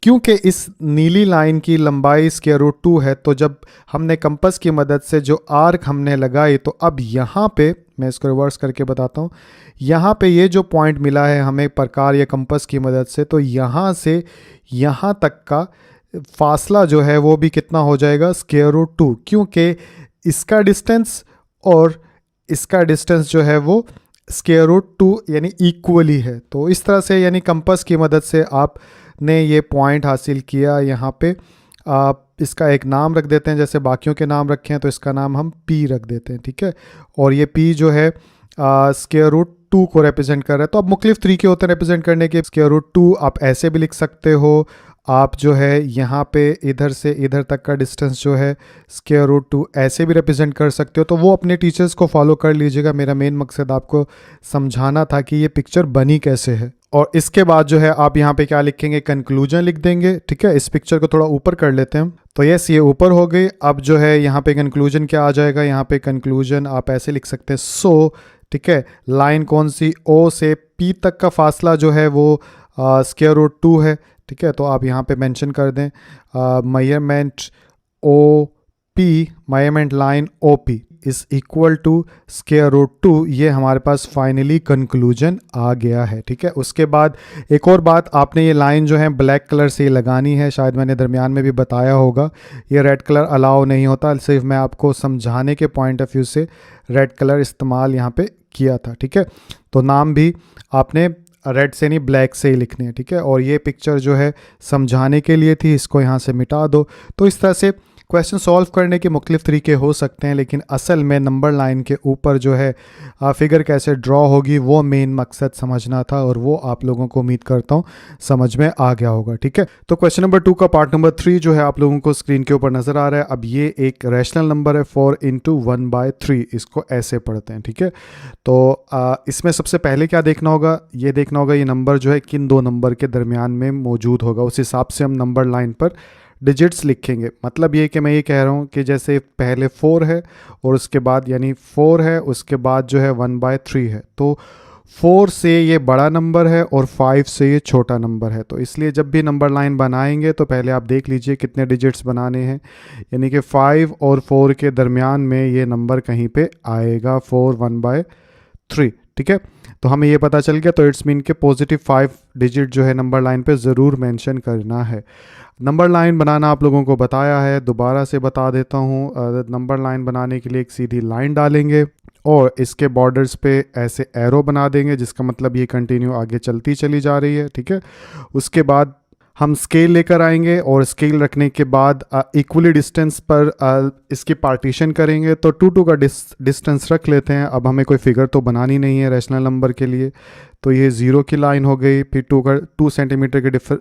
A: क्योंकि इस नीली लाइन की लंबाई √2 है, तो जब हमने कंपास की मदद से जो आर्क हमने लगाई, तो अब यहाँ पे मैं इसको रिवर्स करके बताता हूँ। यहाँ पे ये जो पॉइंट मिला है हमें प्रकार या कंपास की मदद से, तो यहाँ से यहाँ तक का फासला जो है वो भी कितना हो जाएगा √2, क्योंकि इसका डिस्टेंस और इसका डिस्टेंस जो है वो √2 यानी इक्वली है। तो इस तरह से यानी कंपास की मदद से आपने ये पॉइंट हासिल किया। यहाँ पे आप इसका एक नाम रख देते हैं, जैसे बाकियों के नाम रखे हैं तो इसका नाम हम P रख देते हैं, ठीक है। और ये P जो है √2 को रिप्रेजेंट कर रहा है। तो अब मुख्तलिफ तरीके होते हैं रिप्रेजेंट करने के। √2 आप ऐसे भी लिख सकते हो, आप जो है यहाँ पे इधर से इधर तक का डिस्टेंस जो है √2 ऐसे भी रिप्रेजेंट कर सकते हो। तो वो अपने टीचर्स को फॉलो कर लीजिएगा। मेरा मेन मकसद आपको समझाना था कि ये पिक्चर बनी कैसे है। और इसके बाद जो है आप यहाँ पे क्या लिखेंगे, कंक्लूजन लिख देंगे, ठीक है। इस पिक्चर को थोड़ा ऊपर कर लेते हैं। तो यस ये ऊपर हो गई। अब जो है यहाँ पे कंक्लूजन क्या आ जाएगा, यहाँ पे कंक्लूजन आप ऐसे लिख सकते हैं सो, ठीक है। लाइन कौन सी, O से P तक का फासला जो है वो √2 है, ठीक है। तो आप यहाँ पे मेंशन कर दें measurement OP, measurement line OP is equal to √2। ये हमारे पास फाइनली कंक्लूजन आ गया है, ठीक है। उसके बाद एक और बात, आपने ये लाइन जो है ब्लैक कलर से लगानी है। शायद मैंने दरमियान में भी बताया होगा, ये रेड कलर अलाउ नहीं होता। सिर्फ मैं आपको समझाने के पॉइंट ऑफ व्यू से रेड कलर इस्तेमाल यहाँ पे किया था, ठीक है। तो नाम भी आपने रेड से नहीं ब्लैक से ही लिखने हैं, ठीक है। और ये पिक्चर जो है समझाने के लिए थी, इसको यहाँ से मिटा दो। तो इस तरह से क्वेश्चन सॉल्व करने के मुख्तलिफ तरीके हो सकते हैं, लेकिन असल में नंबर लाइन के ऊपर जो है फिगर कैसे ड्रॉ होगी वो मेन मकसद समझना था, और वो आप लोगों को उम्मीद करता हूँ समझ में आ गया होगा, ठीक है। तो क्वेश्चन नंबर 2 का पार्ट नंबर 3 जो है आप लोगों को स्क्रीन के ऊपर नज़र आ रहा है। अब ये एक रैशनल नंबर है 4 × 1/3, इसको ऐसे पढ़ते हैं, ठीक है। तो इसमें सबसे पहले क्या देखना होगा, ये देखना होगा ये नंबर जो है किन दो नंबर के दरमियान में मौजूद होगा। उस हिसाब से हम नंबर लाइन पर डिजिट्स लिखेंगे। मतलब ये कि मैं ये कह रहा हूँ कि जैसे पहले 4 है और उसके बाद यानी 4 है, उसके बाद जो है 1/3 है। तो 4 से ये बड़ा नंबर है और 5 से ये छोटा नंबर है, तो इसलिए जब भी नंबर लाइन बनाएंगे तो पहले आप देख लीजिए कितने डिजिट्स बनाने हैं, यानी कि 5 और 4 के दरमियान में ये नंबर कहीं पे आएगा 4 1/3, ठीक है। तो हमें ये पता चल गया, तो इट्स मीन के पॉजिटिव 5 डिजिट जो है नंबर लाइन पे ज़रूर मेंशन करना है। नंबर लाइन बनाना आप लोगों को बताया है, दोबारा से बता देता हूँ। नंबर लाइन बनाने के लिए एक सीधी लाइन डालेंगे और इसके बॉर्डर्स पे ऐसे एरो बना देंगे, जिसका मतलब ये कंटिन्यू आगे चलती चली जा रही है, ठीक है। उसके बाद हम स्केल लेकर आएंगे और स्केल रखने के बाद इक्वली डिस्टेंस पर इसकी पार्टीशन करेंगे, तो 2 का डिस्टेंस रख लेते हैं। अब हमें कोई फिगर तो बनानी नहीं है रैशनल नंबर के लिए, तो ये 0 की लाइन हो गई, फिर 2 सेंटीमीटर के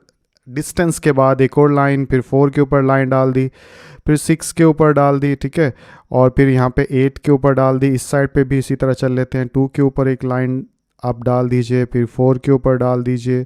A: डिस्टेंस के बाद एक और लाइन, फिर 4 के ऊपर लाइन डाल दी, फिर 6 के ऊपर डाल दी, ठीक है, और फिर यहाँ पे 8 के ऊपर डाल दी। इस साइड पे भी इसी तरह चल लेते हैं, 2 के ऊपर एक लाइन आप डाल दीजिए, फिर 4 के ऊपर डाल दीजिए,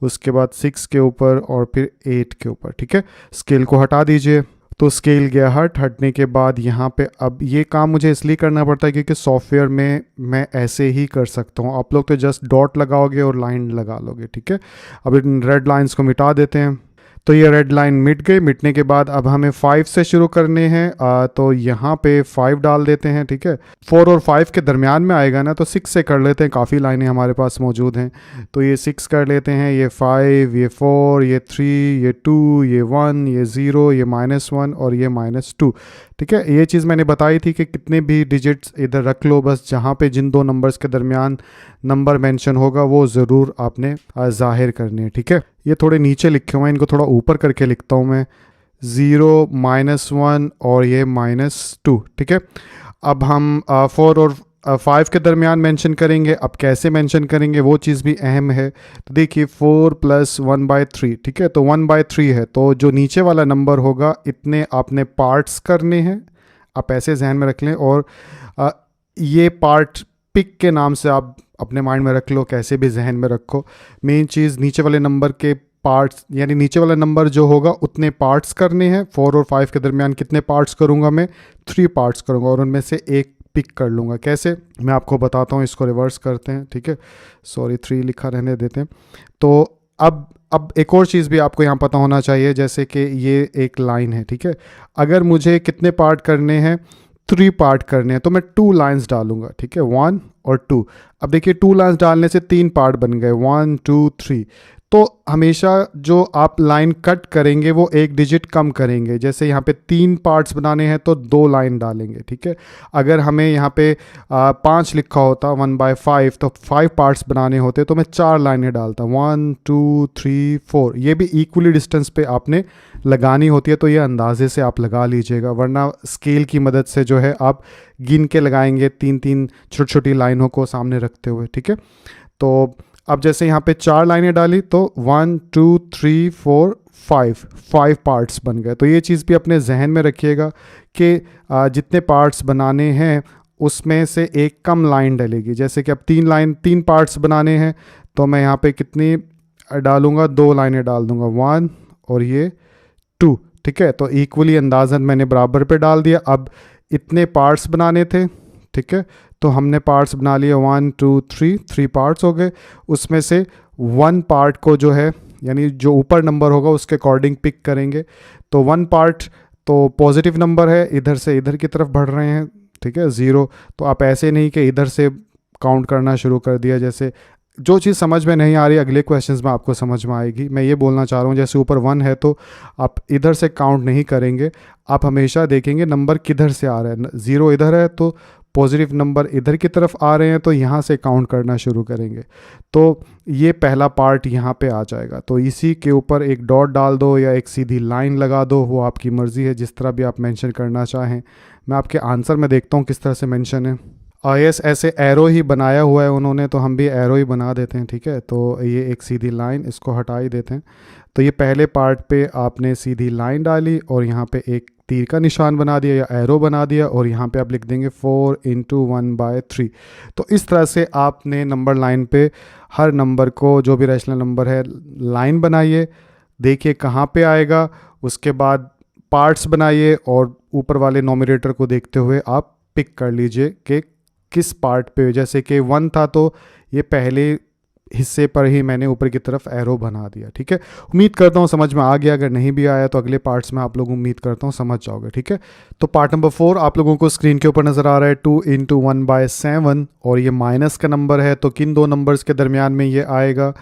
A: उसके बाद 6 के ऊपर और फिर 8 के ऊपर, ठीक है। स्केल को हटा दीजिए, तो स्केल गया हटने के बाद यहाँ पे अब ये काम मुझे इसलिए करना पड़ता है क्योंकि सॉफ्टवेयर में मैं ऐसे ही कर सकता हूँ, आप लोग तो जस्ट डॉट लगाओगे और लाइन लगा लोगे, ठीक है। अब इन रेड लाइंस को मिटा देते हैं, तो ये रेड लाइन मिट गई। मिटने के बाद अब हमें 5 से शुरू करने हैं, तो यहाँ पे 5 डाल देते हैं, ठीक है। 4 और 5 के दरमियान में आएगा ना, तो 6 से कर लेते हैं, काफ़ी लाइनें हमारे पास मौजूद हैं, तो ये 6 कर लेते हैं, ये 5, ये 4, ये 3, ये 2, ये 1, ये 0, ये -1 और ये -2, ठीक है। ये चीज़ मैंने बताई थी कि कितने भी डिजिट्स इधर रख लो, बस जहाँ पे जिन दो नंबर्स के दरमियान नंबर मेंशन होगा वो ज़रूर आपने ज़ाहिर करने हैं, ठीक है। ये थोड़े नीचे लिखे हुए हैं, इनको थोड़ा ऊपर करके लिखता हूँ मैं, 0, -1 और ये -2, ठीक है। अब हम 4 और 5 के दरमियान मेंशन करेंगे। अब कैसे मेंशन करेंगे वो चीज़ भी अहम है, तो देखिए 4 + 1/3, ठीक है, तो 1/3 है, तो जो नीचे वाला नंबर होगा इतने आपने पार्ट्स करने हैं, आप ऐसे जहन में रख लें। और ये पार्ट पिक के नाम से आप अपने माइंड में रख लो, कैसे भी जहन में रखो। मेन चीज़ नीचे वाले नंबर के पार्ट्स, यानी नीचे वाला नंबर जो होगा उतने पार्ट्स करने हैं। 4 और 5 के दरमियान कितने पार्ट्स करूँगा मैं, 3 पार्ट्स करूँगा और उनमें से एक पिक कर लूँगा। कैसे, मैं आपको बताता हूँ, इसको रिवर्स करते हैं, ठीक है, सॉरी 3 लिखा रहने देते हैं। तो अब एक और चीज़ भी आपको यहाँ पता होना चाहिए, जैसे कि ये एक लाइन है, ठीक है, अगर मुझे कितने पार्ट करने हैं, 3 पार्ट करने हैं, तो मैं 2 लाइन्स डालूंगा, ठीक है, 1 और 2। अब देखिए 2 लाइन्स डालने से 3 पार्ट बन गए, 1 2 3। तो हमेशा जो आप लाइन कट करेंगे वो एक डिजिट कम करेंगे, जैसे यहाँ पे 3 पार्ट्स बनाने हैं तो 2 लाइन डालेंगे, ठीक है। अगर हमें यहाँ पे 5 लिखा होता 1/5, तो 5 पार्ट्स बनाने होते तो मैं 4 लाइनें डालता, 1 2 3 4। ये भी इक्वली डिस्टेंस पे आपने लगानी होती है, तो ये अंदाजे से आप लगा लीजिएगा, वरना स्केल की मदद से जो है आप गिन के लगाएंगे 3-3 छोटी छोटी लाइनों को सामने रखते हुए, ठीक है। तो अब जैसे यहाँ पे 4 लाइनें डाली तो 1 2 3 4 5 पार्ट्स बन गए। तो ये चीज़ भी अपने जहन में रखिएगा कि जितने पार्ट्स बनाने हैं उसमें से एक कम लाइन डलेगी। जैसे कि अब 3 पार्ट्स बनाने हैं, तो मैं यहाँ पे कितनी डालूंगा, 2 लाइनें डाल दूंगा, 1 और ये 2, ठीक है। तो इक्वली अंदाज़न मैंने बराबर पे डाल दिया। अब इतने पार्ट्स बनाने थे, ठीक है, तो हमने पार्ट्स बना लिए 1 2 3 पार्ट्स हो गए। उसमें से 1 पार्ट को जो है, यानी जो ऊपर नंबर होगा उसके अकॉर्डिंग पिक करेंगे। तो 1 पार्ट तो पॉजिटिव नंबर है, इधर से इधर की तरफ बढ़ रहे हैं, ठीक है, 0। तो आप ऐसे नहीं कि इधर से काउंट करना शुरू कर दिया। जैसे जो चीज़ समझ में नहीं आ रही अगले क्वेश्चंस में आपको समझ में आएगी। मैं ये बोलना चाह रहा हूँ, जैसे ऊपर 1 है तो आप इधर से काउंट नहीं करेंगे, आप हमेशा देखेंगे नंबर किधर से आ रहा है। 0 इधर है तो पॉजिटिव नंबर इधर की तरफ आ रहे हैं, तो यहाँ से काउंट करना शुरू करेंगे। तो ये पहला पार्ट यहाँ पे आ जाएगा। तो इसी के ऊपर एक डॉट डाल दो या एक सीधी लाइन लगा दो, वो आपकी मर्ज़ी है, जिस तरह भी आप मेंशन करना चाहें। मैं आपके आंसर में देखता हूँ किस तरह से मेंशन है। यस, ऐसे एरो ही बनाया हुआ है उन्होंने, तो हम भी एरो ही बना देते हैं, ठीक है। तो ये एक सीधी लाइन, इसको हटा ही देते हैं। तो ये पहले पार्ट पे आपने सीधी लाइन डाली और यहाँ पे एक तीर का निशान बना दिया या एरो बना दिया, और यहाँ पे आप लिख देंगे 4 × 1/3। तो इस तरह से आपने नंबर लाइन पे हर नंबर को, जो भी रैशनल नंबर है, लाइन बनाइए, देखिए कहाँ पे आएगा, उसके बाद पार्ट्स बनाइए और ऊपर वाले नोमिनेटर को देखते हुए आप पिक कर लीजिए कि किस पार्ट पे। जैसे कि 1 था तो ये पहले हिस्से पर ही मैंने ऊपर की तरफ एरो बना दिया। ठीक है, उम्मीद करता हूँ समझ में आ गया। अगर नहीं भी आया तो अगले पार्ट्स में आप लोग उम्मीद करता हूँ समझ जाओगे। ठीक है, तो पार्ट नंबर 4 आप लोगों को स्क्रीन के ऊपर नज़र आ रहा है 2 इंटू 1/7 और ये माइनस का नंबर है, तो किन दो नंबर्स के दरमियान में ये आएगा।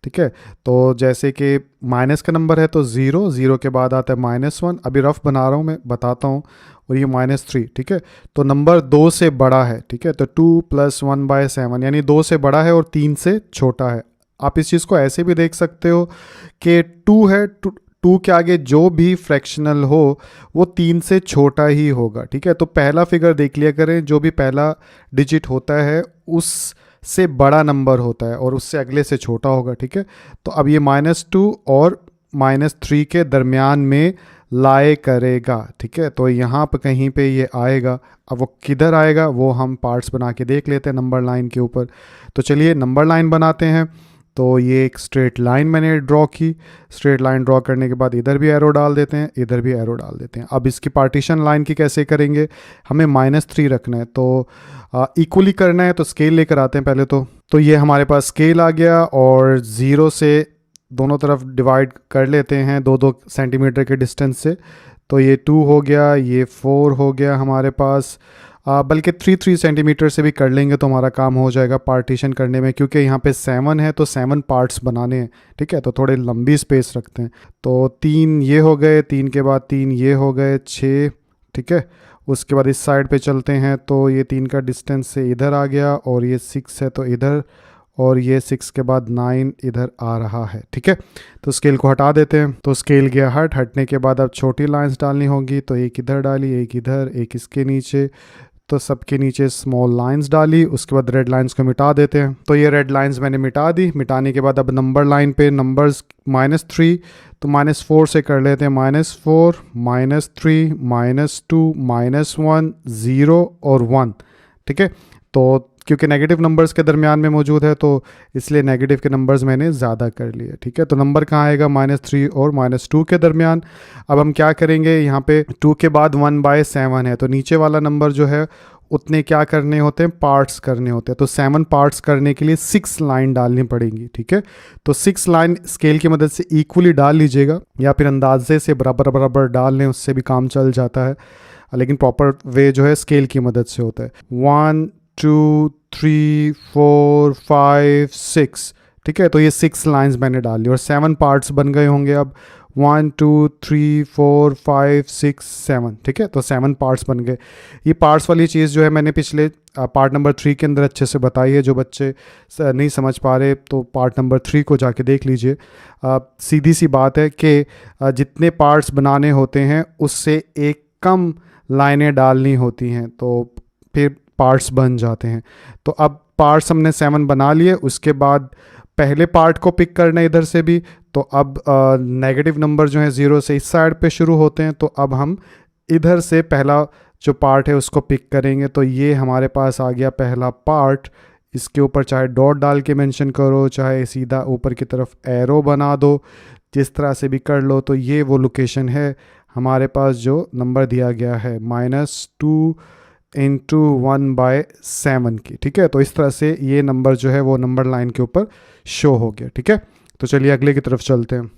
A: ठीक है, तो जैसे कि माइनस का नंबर है तो 0, 0 के बाद आता है -1, अभी रफ बना रहा हूँ मैं, बताता हूँ, और ये -3। ठीक है, तो नंबर 2 से बड़ा है। ठीक है, तो 2 + 1/7 यानी 2 से बड़ा है और 3 से छोटा है। आप इस चीज़ को ऐसे भी देख सकते हो कि 2 है, 2 के आगे जो भी फ्रैक्शनल हो वो 3 से छोटा ही होगा। ठीक है, तो पहला फिगर देख लिया करें, जो भी पहला डिजिट होता है उस से बड़ा नंबर होता है और उससे अगले से छोटा होगा। ठीक है, तो अब ये -2 और -3 के दरमियान में लाए करेगा। ठीक है, तो यहाँ पर कहीं पे ये आएगा। अब वो किधर आएगा वो हम पार्ट्स बना के देख लेते हैं नंबर लाइन के ऊपर। तो चलिए नंबर लाइन बनाते हैं। तो ये एक स्ट्रेट लाइन मैंने ड्रॉ की। स्ट्रेट लाइन ड्रॉ करने के बाद इधर भी एरो डाल देते हैं, इधर भी एरो डाल देते हैं। अब इसकी पार्टीशन लाइन की कैसे करेंगे, हमें -3 रखना है, तो इक्वली करना है, तो स्केल लेकर आते हैं पहले। तो ये हमारे पास स्केल आ गया और 0 से दोनों तरफ डिवाइड कर लेते हैं 2-2 सेंटीमीटर के डिस्टेंस से। तो ये 2 हो गया, ये 4 हो गया हमारे पास, बल्कि 3-3 सेंटीमीटर से भी कर लेंगे तो हमारा काम हो जाएगा पार्टीशन करने में, क्योंकि यहाँ पे 7 है तो 7 पार्ट्स बनाने हैं। ठीक है, तो थोड़े लंबी स्पेस रखते हैं। तो 3 ये हो गए, 3 के बाद 3 ये हो गए, 6। ठीक है, उसके बाद इस साइड पे चलते हैं, तो ये 3 का डिस्टेंस से इधर आ गया और ये 6 है तो इधर, और ये 6 के बाद 9 इधर आ रहा है। ठीक है, तो स्केल को हटा देते हैं। तो स्केल गया हटने के बाद अब छोटी लाइंस डालनी होगी, तो एक इधर डाली, एक इधर, एक इसके नीचे, तो सबके नीचे स्मॉल लाइंस डाली। उसके बाद रेड लाइंस को मिटा देते हैं। तो ये रेड लाइंस मैंने मिटा दी। मिटाने के बाद अब नंबर लाइन पे नंबर्स -3, तो -4 से कर लेते हैं, -4, -3, -2, -1, 0 और 1। ठीक है, तो क्योंकि नेगेटिव नंबर्स के दरमियान में मौजूद है तो इसलिए नेगेटिव के नंबर्स मैंने ज़्यादा कर लिए। ठीक है, तो नंबर कहाँ आएगा, -3 और -2 के दरमियान। अब हम क्या करेंगे, यहाँ पे 2 के बाद 1/7 है, तो नीचे वाला नंबर जो है उतने क्या करने होते हैं, पार्ट्स करने होते हैं। तो 7 पार्ट्स करने के लिए 6 लाइन डालनी पड़ेंगी। ठीक है, तो 6 लाइन स्केल की मदद से इक्वली डाल लीजिएगा, या फिर अंदाजे से बराबर बराबर डाल लें, उससे भी काम चल जाता है, लेकिन प्रॉपर वे जो है स्केल की मदद से होता है। 1 2 3 4 5 6। ठीक है, तो ये 6 लाइंस मैंने डाली और 7 पार्ट्स बन गए होंगे। अब 1 2 3 4 5 6 7। ठीक है, तो 7 पार्ट्स बन गए। ये पार्ट्स वाली चीज़ जो है मैंने पिछले पार्ट नंबर 3 के अंदर अच्छे से बताई है। जो बच्चे नहीं समझ पा रहे तो पार्ट नंबर 3 को जाके देख लीजिए। सीधी सी बात है कि जितने पार्ट्स बनाने होते हैं उससे एक कम लाइनें डालनी होती हैं, तो फिर पार्ट्स बन जाते हैं। तो अब पार्ट्स हमने 7 बना लिए। उसके बाद पहले पार्ट को पिक करना है इधर से भी, तो अब नेगेटिव नंबर जो है 0 से इस साइड पे शुरू होते हैं, तो अब हम इधर से पहला जो पार्ट है उसको पिक करेंगे। तो ये हमारे पास आ गया पहला पार्ट। इसके ऊपर चाहे डॉट डाल के मेंशन करो, चाहे सीधा ऊपर की तरफ एरो बना दो, जिस तरह से भी कर लो। तो ये वो लोकेशन है हमारे पास जो नंबर दिया गया है, -2 इंटू 1/7 की। ठीक है, तो इस तरह से ये नंबर जो है वो नंबर लाइन के ऊपर शो हो गया। ठीक है, तो चलिए अगले की तरफ चलते हैं।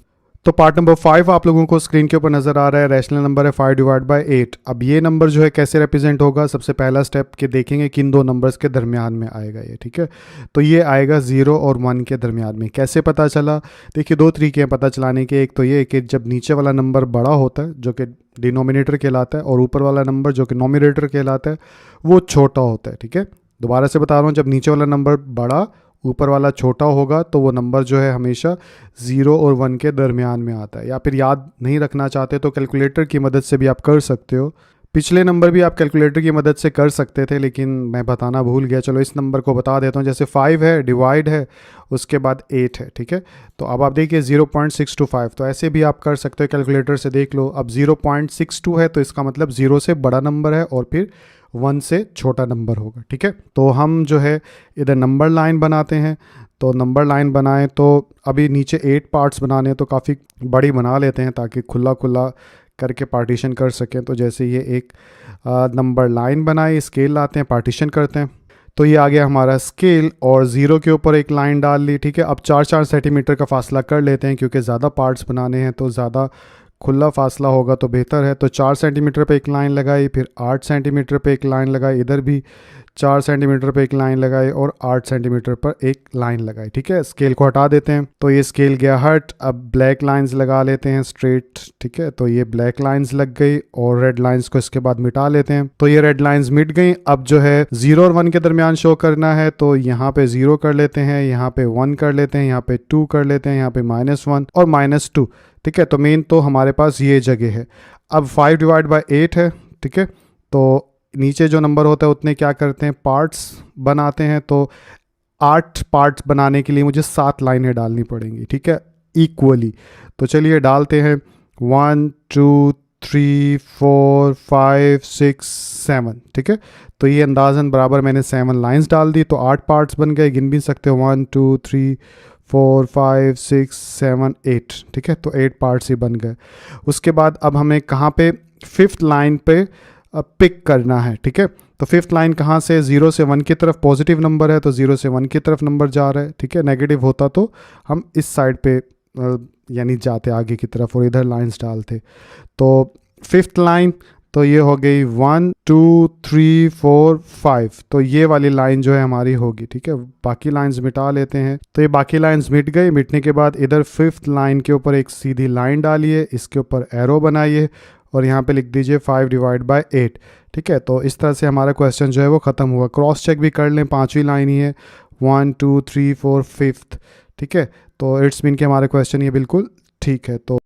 A: तो पार्ट नंबर 5 आप लोगों को स्क्रीन के ऊपर नज़र आ रहा है। रैशनल नंबर है 5/8। अब ये नंबर जो है कैसे रिप्रेजेंट होगा, सबसे पहला स्टेप के देखेंगे किन दो नंबर्स के दरमियान में आएगा ये। ठीक है, तो ये आएगा 0 और 1 के दरमियान में। कैसे पता चला, देखिए 2 तरीके हैं पता चलाने के। एक तो ये कि जब नीचे वाला नंबर बड़ा होता है जो कि डिनोमिनेटर कहलाता है, और ऊपर वाला नंबर जो कि नोमिनेटर कहलाता है वो छोटा होता है। ठीक है, दोबारा से बता रहा हूँ, जब नीचे वाला नंबर बड़ा ऊपर वाला छोटा होगा तो वो नंबर जो है हमेशा 0 और 1 के दरमियान में आता है। या फिर याद नहीं रखना चाहते तो कैलकुलेटर की मदद से भी आप कर सकते हो। पिछले नंबर भी आप कैलकुलेटर की मदद से कर सकते थे, लेकिन मैं बताना भूल गया। चलो इस नंबर को बता देता हूँ। जैसे 5 है, डिवाइड है, उसके बाद 8 है। ठीक है, तो अब आप देखिए 0.625, तो ऐसे भी आप कर सकते हो, कैलकुलेटर से देख लो। अब 0.62 है तो इसका मतलब 0 से बड़ा नंबर है और फिर 1 से छोटा नंबर होगा। ठीक है, तो हम जो है इधर नंबर लाइन बनाते हैं। तो नंबर लाइन बनाएं तो अभी नीचे 8 पार्ट्स बनाने हैं, तो काफ़ी बड़ी बना लेते हैं ताकि खुला खुला करके पार्टीशन कर सकें। तो जैसे ये एक नंबर लाइन बनाए, स्केल लाते हैं, पार्टीशन करते हैं। तो ये आ गया हमारा स्केल और 0 के ऊपर एक लाइन डाल ली, ठीक है। अब 4-4 सेंटीमीटर का फासला कर लेते हैं क्योंकि ज़्यादा पार्ट्स बनाने हैं तो ज़्यादा खुला फासला होगा तो बेहतर है। तो 4 सेंटीमीटर पे एक लाइन लगाई, फिर 8 सेंटीमीटर पे एक लाइन लगाई, इधर भी 4 सेंटीमीटर पे एक लाइन लगाई और 8 सेंटीमीटर पर एक लाइन लगाई, ठीक है। स्केल को हटा देते हैं तो ये स्केल गया हट। अब ब्लैक लाइंस लगा लेते हैं स्ट्रेट, ठीक है। तो ये ब्लैक लाइंस लग गई और रेड लाइंस को इसके बाद मिटा लेते हैं। तो ये रेड लाइंस मिट गई। अब जो है 0 और 1 के दरमियान शो करना है तो यहाँ पे 0 कर लेते हैं, यहाँ पे 1 कर लेते हैं, यहाँ पे 2 कर लेते हैं, यहाँ पे -1 और -2, ठीक है। तो मेन तो हमारे पास ये जगह है। अब 5 डिवाइड बाई 8 है, ठीक है। तो नीचे जो नंबर होता है उतने क्या करते हैं, पार्ट्स बनाते हैं। तो 8 पार्ट्स बनाने के लिए मुझे 7 लाइनें डालनी पड़ेंगी, ठीक है, इक्वली। तो चलिए डालते हैं 1 2 3 4 5 6 7, ठीक है। तो ये अंदाज़न बराबर मैंने 7 लाइंस डाल दी तो 8 पार्ट्स बन गए। गिन भी सकते हो 1 2 3 4 5 6 7 8, ठीक है। तो 8 पार्ट्स ही बन गए। उसके बाद अब हमें कहाँ पे 5th लाइन पे पिक करना है, ठीक है। तो 5th लाइन कहाँ से, 0 से 1 की तरफ। पॉजिटिव नंबर है तो 0 से 1 की तरफ नंबर जा रहा है, ठीक है। नेगेटिव होता तो हम इस साइड पे यानी जाते आगे की तरफ और इधर लाइंस डालते। तो 5th लाइन तो ये हो गई 1 2 3 4 5। तो ये वाली लाइन जो है हमारी होगी, ठीक है। बाकी लाइंस मिटा लेते हैं। तो ये बाकी लाइंस मिट गई। मिटने के बाद इधर 5th लाइन के ऊपर एक सीधी लाइन डालिए, इसके ऊपर एरो बनाइए और यहाँ पे लिख दीजिए 5 डिवाइड बाई 8, ठीक है। तो इस तरह से हमारा क्वेश्चन जो है वो ख़त्म हुआ। क्रॉस चेक भी कर लें, 5वीं लाइन ही है, 1 2 3 4 5th, ठीक है। तो इट्स मीन कि हमारा क्वेश्चन ये बिल्कुल ठीक है। तो